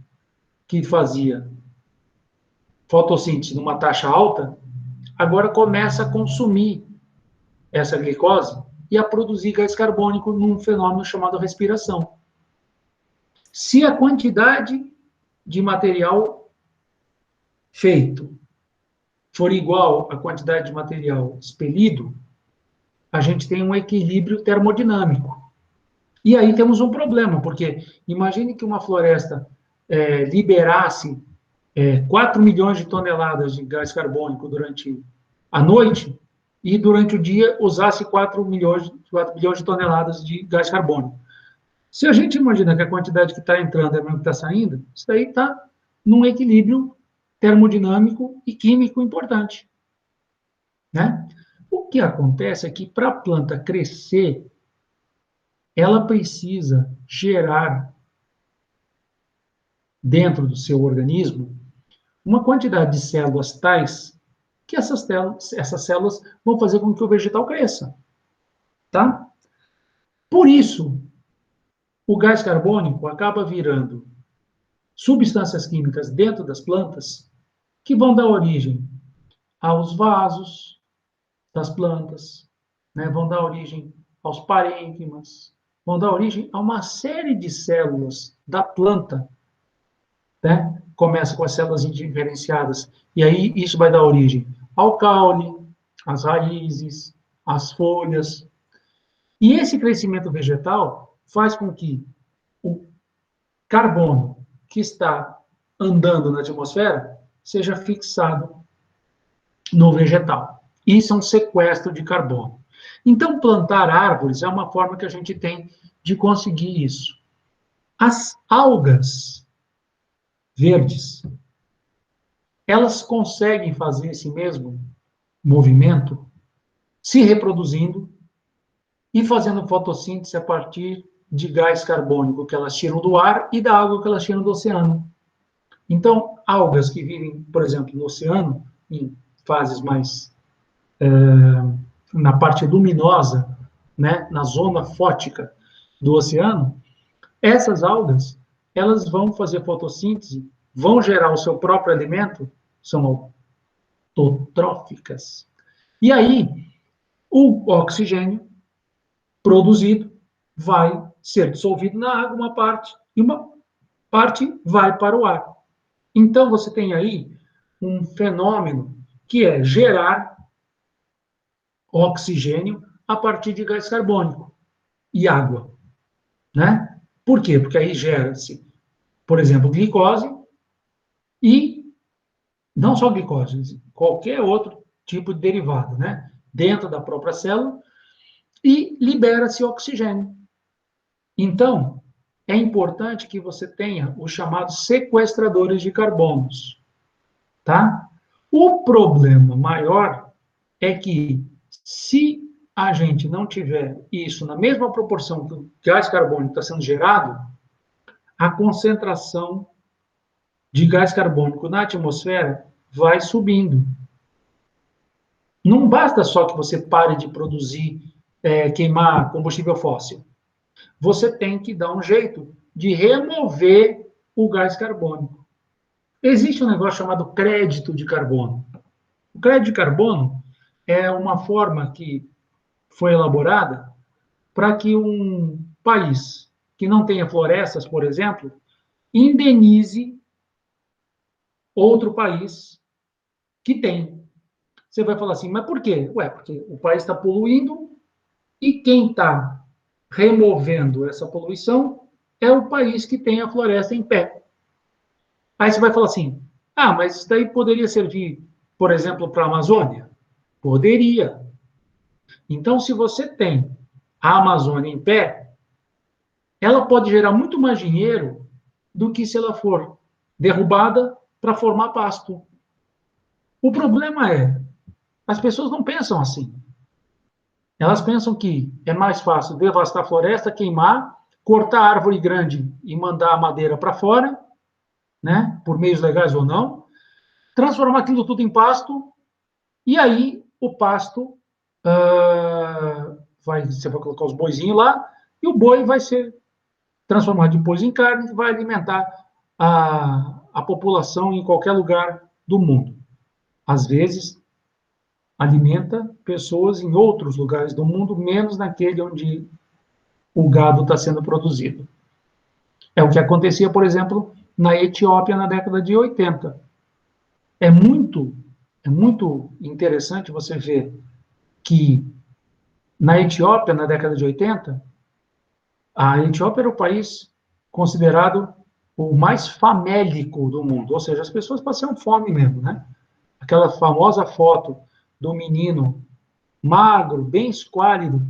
que fazia fotossíntese numa taxa alta, agora começa a consumir essa glicose e a produzir gás carbônico num fenômeno chamado respiração. Se a quantidade de material feito for igual à quantidade de material expelido, a gente tem um equilíbrio termodinâmico. E aí temos um problema, porque imagine que uma floresta liberasse 4 milhões de toneladas de gás carbônico durante a noite e durante o dia usasse 4 bilhões de toneladas de gás carbônico. Se a gente imagina que a quantidade que está entrando é a mesma que está saindo, isso daí está num equilíbrio termodinâmico e químico importante, né? O que acontece é que, para a planta crescer, ela precisa gerar, dentro do seu organismo, uma quantidade de células tais que essas células vão fazer com que o vegetal cresça, tá? Por isso, o gás carbônico acaba virando substâncias químicas dentro das plantas que vão dar origem aos vasos das plantas, né? Vão dar origem aos parênquimas, vão dar origem a uma série de células da planta, né? Começa com as células indiferenciadas, e aí isso vai dar origem ao caule, às raízes, às folhas. E esse crescimento vegetal faz com que o carbono que está andando na atmosfera seja fixado no vegetal. Isso é um sequestro de carbono. Então, plantar árvores é uma forma que a gente tem de conseguir isso. As algas verdes, elas conseguem fazer esse mesmo movimento se reproduzindo e fazendo fotossíntese a partir de gás carbônico que elas tiram do ar e da água que elas tiram do oceano. Então, algas que vivem, por exemplo, no oceano, em fases mais na parte luminosa, né, na zona fótica do oceano, essas algas, elas vão fazer fotossíntese, vão gerar o seu próprio alimento, são autotróficas. E aí, o oxigênio produzido vai ser dissolvido na água, uma parte, e uma parte vai para o ar. Então, você tem aí um fenômeno que é gerar oxigênio a partir de gás carbônico e água, né? Por quê? Porque aí gera-se, por exemplo, glicose e não só glicose, qualquer outro tipo de derivado, né? Dentro da própria célula e libera-se oxigênio. Então, é importante que você tenha os chamados sequestradores de carbonos, tá? O problema maior é que, se a gente não tiver isso na mesma proporção que o gás carbônico está sendo gerado, a concentração de gás carbônico na atmosfera vai subindo. Não basta só que você pare de produzir, queimar combustível fóssil. Você tem que dar um jeito de remover o gás carbônico. Existe um negócio chamado crédito de carbono. O crédito de carbono é uma forma que foi elaborada para que um país que não tenha florestas, por exemplo, indenize outro país que tem. Você vai falar assim, mas por quê? Ué, porque o país está poluindo e quem está removendo essa poluição é o país que tem a floresta em pé. Aí você vai falar assim, mas isso daí poderia servir, por exemplo, para a Amazônia? Poderia. Então, se você tem a Amazônia em pé, ela pode gerar muito mais dinheiro do que se ela for derrubada para formar pasto. O problema é, as pessoas não pensam assim. Elas pensam que é mais fácil devastar a floresta, queimar, cortar a árvore grande e mandar a madeira para fora, né, por meios legais ou não, transformar aquilo tudo em pasto, e aí o pasto você vai colocar os boizinhos lá, e o boi vai ser transformado depois em carne e vai alimentar a população em qualquer lugar do mundo. Às vezes, alimenta pessoas em outros lugares do mundo, menos naquele onde o gado está sendo produzido. É o que acontecia, por exemplo, na Etiópia na década de 80. É muito interessante você ver que na Etiópia, na década de 80, a Etiópia era o país considerado o mais famélico do mundo, ou seja, as pessoas passavam fome mesmo, né? Aquela famosa foto do menino magro, bem esquálido,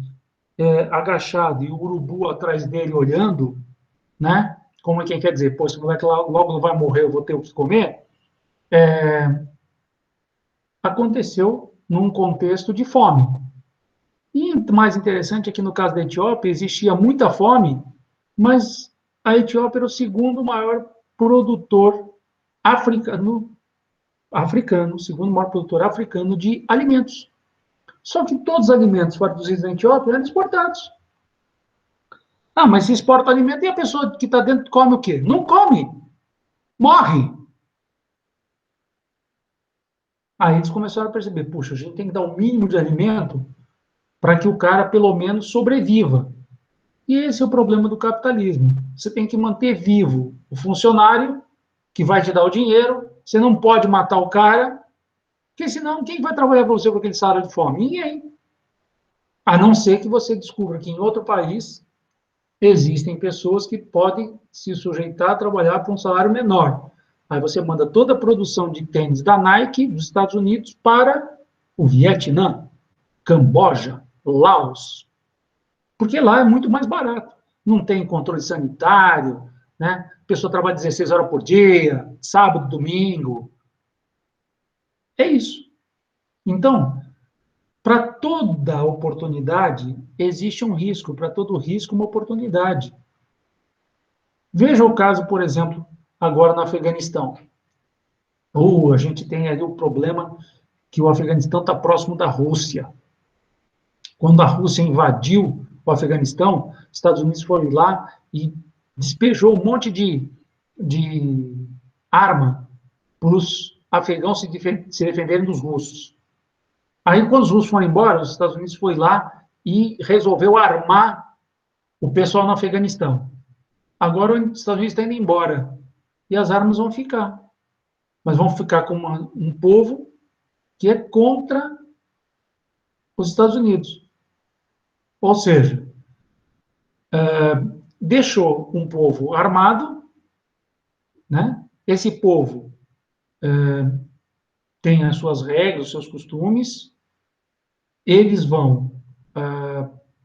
agachado, e o urubu atrás dele olhando, né? Como é que quer dizer, pô, esse moleque logo não vai morrer, eu vou ter o que comer. Aconteceu num contexto de fome. E mais interessante é que no caso da Etiópia existia muita fome, mas a Etiópia era o segundo maior produtor africano, o segundo maior produtor africano de alimentos. Só que todos os alimentos produzidos na Etiópia eram exportados. Ah, mas se exporta alimento e a pessoa que está dentro come o quê? Não come, morre. Aí eles começaram a perceber, puxa, a gente tem que dar o mínimo de alimento para que o cara, pelo menos, sobreviva. E esse é o problema do capitalismo. Você tem que manter vivo o funcionário que vai te dar o dinheiro, você não pode matar o cara, porque senão quem vai trabalhar para você com aquele salário de fome? Ninguém. A não ser que você descubra que em outro país existem pessoas que podem se sujeitar a trabalhar por um salário menor. Aí você manda toda a produção de tênis da Nike dos Estados Unidos para o Vietnã, Camboja, Laos, porque lá é muito mais barato. Não tem controle sanitário, né? A pessoa trabalha 16 horas por dia, sábado, domingo. É isso. Então, para toda oportunidade, existe um risco. Para todo risco, uma oportunidade. Veja o caso, por exemplo, agora no Afeganistão. A gente tem ali o problema que o Afeganistão está próximo da Rússia. Quando a Rússia invadiu o Afeganistão, os Estados Unidos foram lá e despejou um monte de arma para os afegãos se defenderem dos russos. Aí, quando os russos foram embora, os Estados Unidos foi lá e resolveu armar o pessoal no Afeganistão. Agora, os Estados Unidos está indo embora e as armas vão ficar. Mas vão ficar com um povo que é contra os Estados Unidos. Ou seja, deixou um povo armado, né? Esse povo tem as suas regras, os seus costumes, eles vão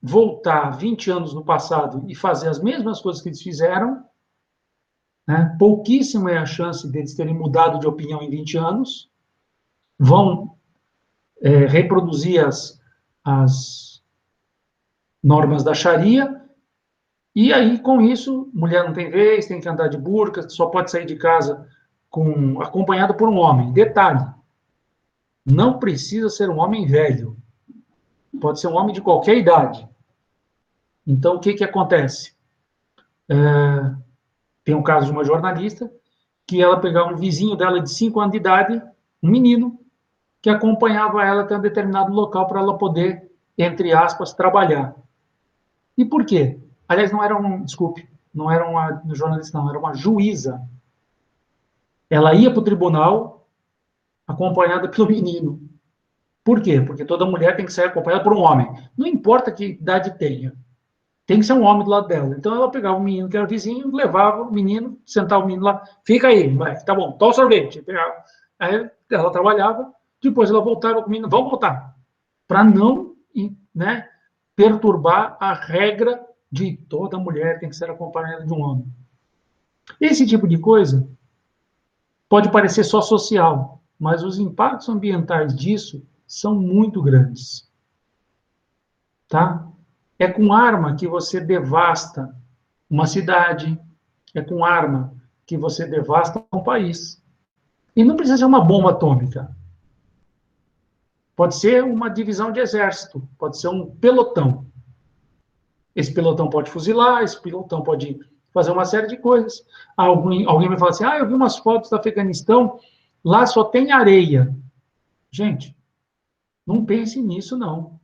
voltar 20 anos no passado e fazer as mesmas coisas que eles fizeram, né? Pouquíssima é a chance deles terem mudado de opinião em 20 anos, vão reproduzir as normas da Sharia, e aí, com isso, mulher não tem vez, tem que andar de burca, só pode sair de casa acompanhado por um homem. Detalhe, não precisa ser um homem velho, pode ser um homem de qualquer idade. Então, o que acontece? Tem um caso de uma jornalista que ela pegava um vizinho dela de 5 anos de idade, um menino, que acompanhava ela até um determinado local para ela poder, entre aspas, trabalhar. E por quê? Aliás, não era uma jornalista, não, era uma juíza. Ela ia para o tribunal acompanhada pelo menino. Por quê? Porque toda mulher tem que ser acompanhada por um homem. Não importa que idade tenha. Tem que ser um homem do lado dela. Então ela pegava o menino que era vizinho, levava o menino, sentava o menino lá, fica aí, vai, tá bom, toma o sorvete. Aí ela trabalhava, depois ela voltava com o menino, vamos voltar. Para não, né, perturbar a regra de toda mulher tem que ser acompanhada de um homem. Esse tipo de coisa pode parecer só social, mas os impactos ambientais disso são muito grandes. Tá? É com arma que você devasta uma cidade, é com arma que você devasta um país. E não precisa ser uma bomba atômica. Pode ser uma divisão de exército, pode ser um pelotão. Esse pelotão pode fuzilar, esse pelotão pode fazer uma série de coisas. Alguém vai falar assim, eu vi umas fotos do Afeganistão, lá só tem areia. Gente, não pense nisso, não.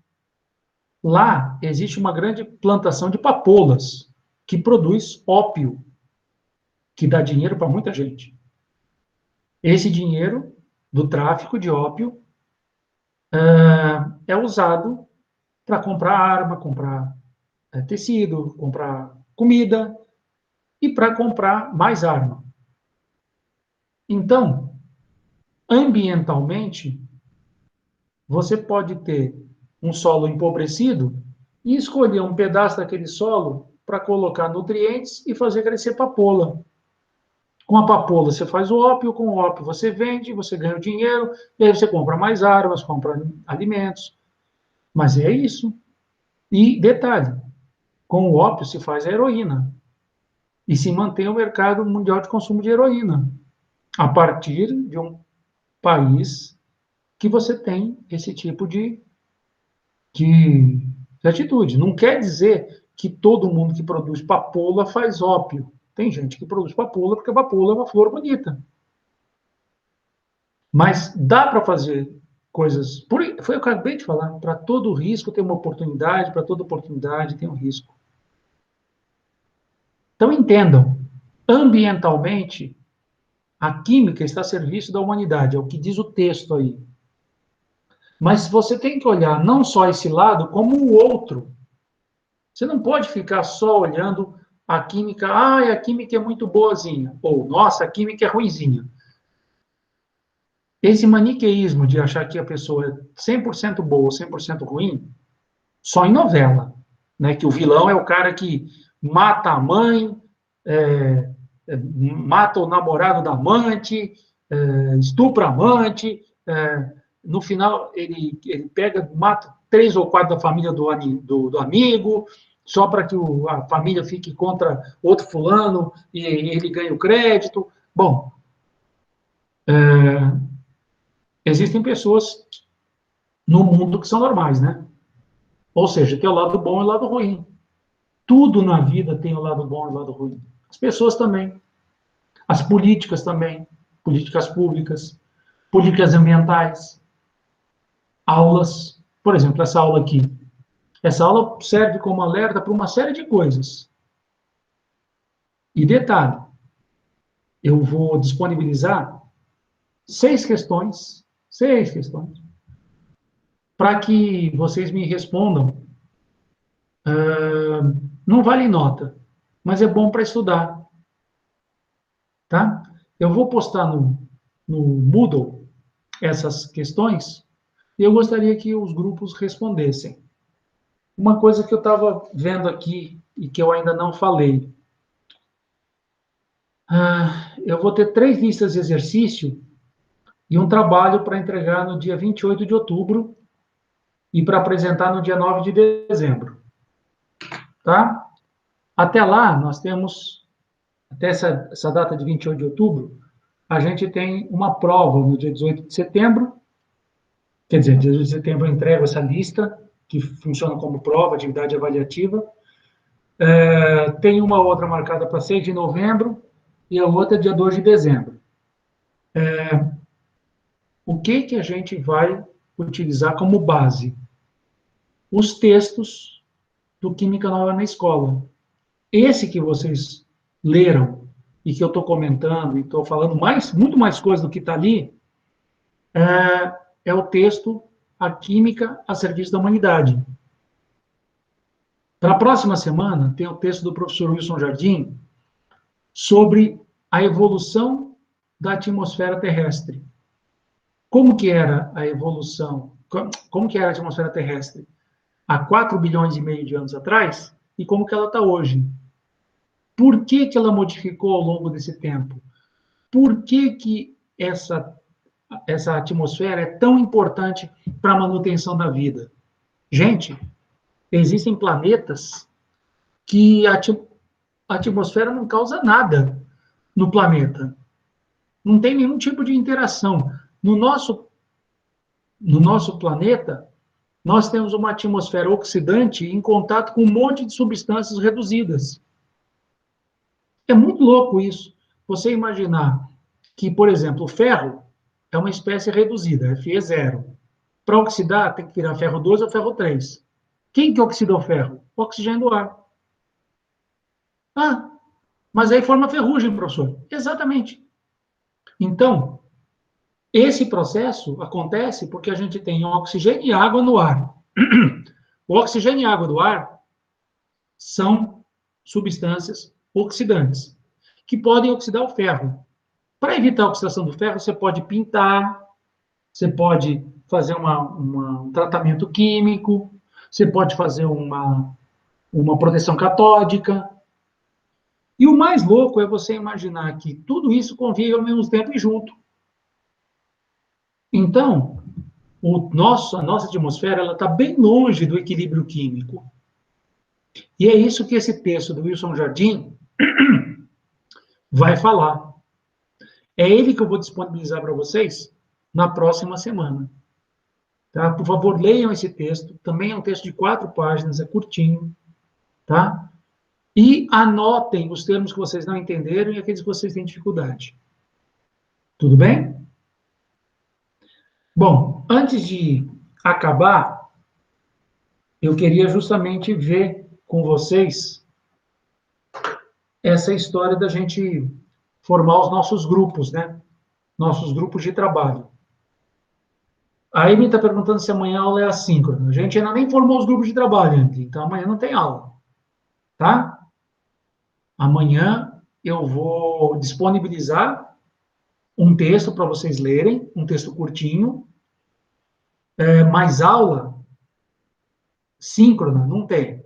Lá existe uma grande plantação de papoulas, que produz ópio, que dá dinheiro para muita gente. Esse dinheiro do tráfico de ópio é usado para comprar arma, comprar tecido, comprar comida e para comprar mais arma. Então, ambientalmente, você pode ter um solo empobrecido e escolher um pedaço daquele solo para colocar nutrientes e fazer crescer papoula. Com a papoula você faz o ópio, com o ópio você vende, você ganha o dinheiro, e aí você compra mais armas, compra alimentos. Mas é isso. E detalhe, com o ópio se faz a heroína. E se mantém o mercado mundial de consumo de heroína, a partir de um país que você tem esse tipo de atitude. Não quer dizer que todo mundo que produz papoula faz ópio. Tem gente que produz papoula porque a papoula é uma flor bonita. Mas dá para fazer coisas. Foi o que eu acabei de falar. Para todo risco tem uma oportunidade, para toda oportunidade tem um risco. Então entendam, ambientalmente, a química está a serviço da humanidade, é o que diz o texto aí. Mas você tem que olhar não só esse lado, como o outro. Você não pode ficar só olhando a química, a química é muito boazinha, ou, nossa, a química é ruinzinha. Esse maniqueísmo de achar que a pessoa é 100% boa ou 100% ruim, só em novela, né? Que o vilão é o cara que mata a mãe, mata o namorado da amante, estupra a amante, no final ele pega, mata 3 ou 4 da família do amigo, só para que a família fique contra outro fulano e ele ganhe o crédito. Bom, existem pessoas no mundo que são normais, né? Ou seja, tem o lado bom e o lado ruim. Tudo na vida tem o lado bom e o lado ruim. As pessoas também. As políticas também. Políticas públicas, políticas ambientais, aulas. Por exemplo, essa aula aqui. Essa aula serve como alerta para uma série de coisas. E detalhe, eu vou disponibilizar 6 questões, para que vocês me respondam. Não vale nota, mas é bom para estudar. Tá? Eu vou postar no Moodle essas questões e eu gostaria que os grupos respondessem. Uma coisa que eu estava vendo aqui e que eu ainda não falei. Eu vou ter 3 listas de exercício e um trabalho para entregar no dia 28 de outubro e para apresentar no dia 9 de dezembro. Tá? Até lá, nós temos, até essa data de 28 de outubro, a gente tem uma prova no dia 18 de setembro. Quer dizer, dia 18 de setembro eu entrego essa lista, que funciona como prova, atividade avaliativa. Tem uma outra marcada para 6 de novembro e a outra dia 2 de dezembro. O que a gente vai utilizar como base? Os textos do Química Nova na Escola. Esse que vocês leram e que eu estou comentando e estou falando muito mais coisa do que está ali, é o texto A Química a Serviço da Humanidade. Para a próxima semana, tem o texto do professor Wilson Jardim sobre a evolução da atmosfera terrestre. Como que era a evolução? Como que era a atmosfera terrestre há 4 bilhões e meio de anos atrás e como que ela está hoje? Por que ela modificou ao longo desse tempo? Por que essa atmosfera é tão importante para a manutenção da vida? Gente, existem planetas que a atmosfera não causa nada no planeta. Não tem nenhum tipo de interação. No nosso planeta, nós temos uma atmosfera oxidante em contato com um monte de substâncias reduzidas. É muito louco isso. Você imaginar que, por exemplo, o ferro é uma espécie reduzida, Fe0. Para oxidar, tem que virar ferro 2 ou ferro 3. Quem que oxida o ferro? O oxigênio do ar. Ah, mas aí forma ferrugem, professor. Exatamente. Então, esse processo acontece porque a gente tem oxigênio e água no ar. O oxigênio e água do ar são substâncias oxidantes, que podem oxidar o ferro. Para evitar a oxidação do ferro, você pode pintar, você pode fazer um tratamento químico, você pode fazer uma proteção catódica. E o mais louco é você imaginar que tudo isso convive ao mesmo tempo e junto. Então, a nossa atmosfera está bem longe do equilíbrio químico. E é isso que esse texto do Wilson Jardim vai falar. É ele que eu vou disponibilizar para vocês na próxima semana. Tá? Por favor, leiam esse texto. Também é um texto de 4 páginas, é curtinho. Tá? E anotem os termos que vocês não entenderam e aqueles que vocês têm dificuldade. Tudo bem? Bom, antes de acabar, eu queria justamente ver com vocês essa história da gente formar os nossos grupos, né? Nossos grupos de trabalho. A Amy está perguntando se amanhã a aula é assíncrona. A gente ainda nem formou os grupos de trabalho, então amanhã não tem aula, tá? Amanhã eu vou disponibilizar um texto para vocês lerem, um texto curtinho, mas aula síncrona não tem.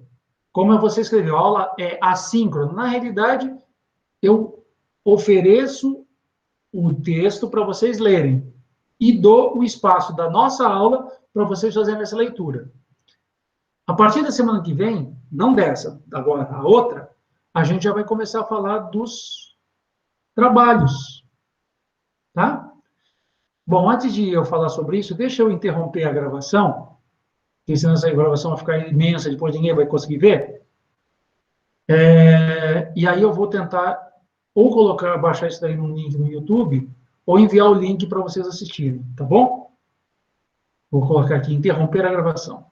Como você escreveu, a aula é assíncrona. Na realidade, eu ofereço o texto para vocês lerem e dou o espaço da nossa aula para vocês fazerem essa leitura. A partir da semana que vem, não dessa, agora a outra, a gente já vai começar a falar dos trabalhos, tá? Bom, antes de eu falar sobre isso, deixa eu interromper a gravação, porque senão essa gravação vai ficar imensa, depois ninguém vai conseguir ver. E aí eu vou tentar ou baixar isso daí num link no YouTube, ou enviar o link para vocês assistirem, tá bom? Vou colocar aqui, interromper a gravação.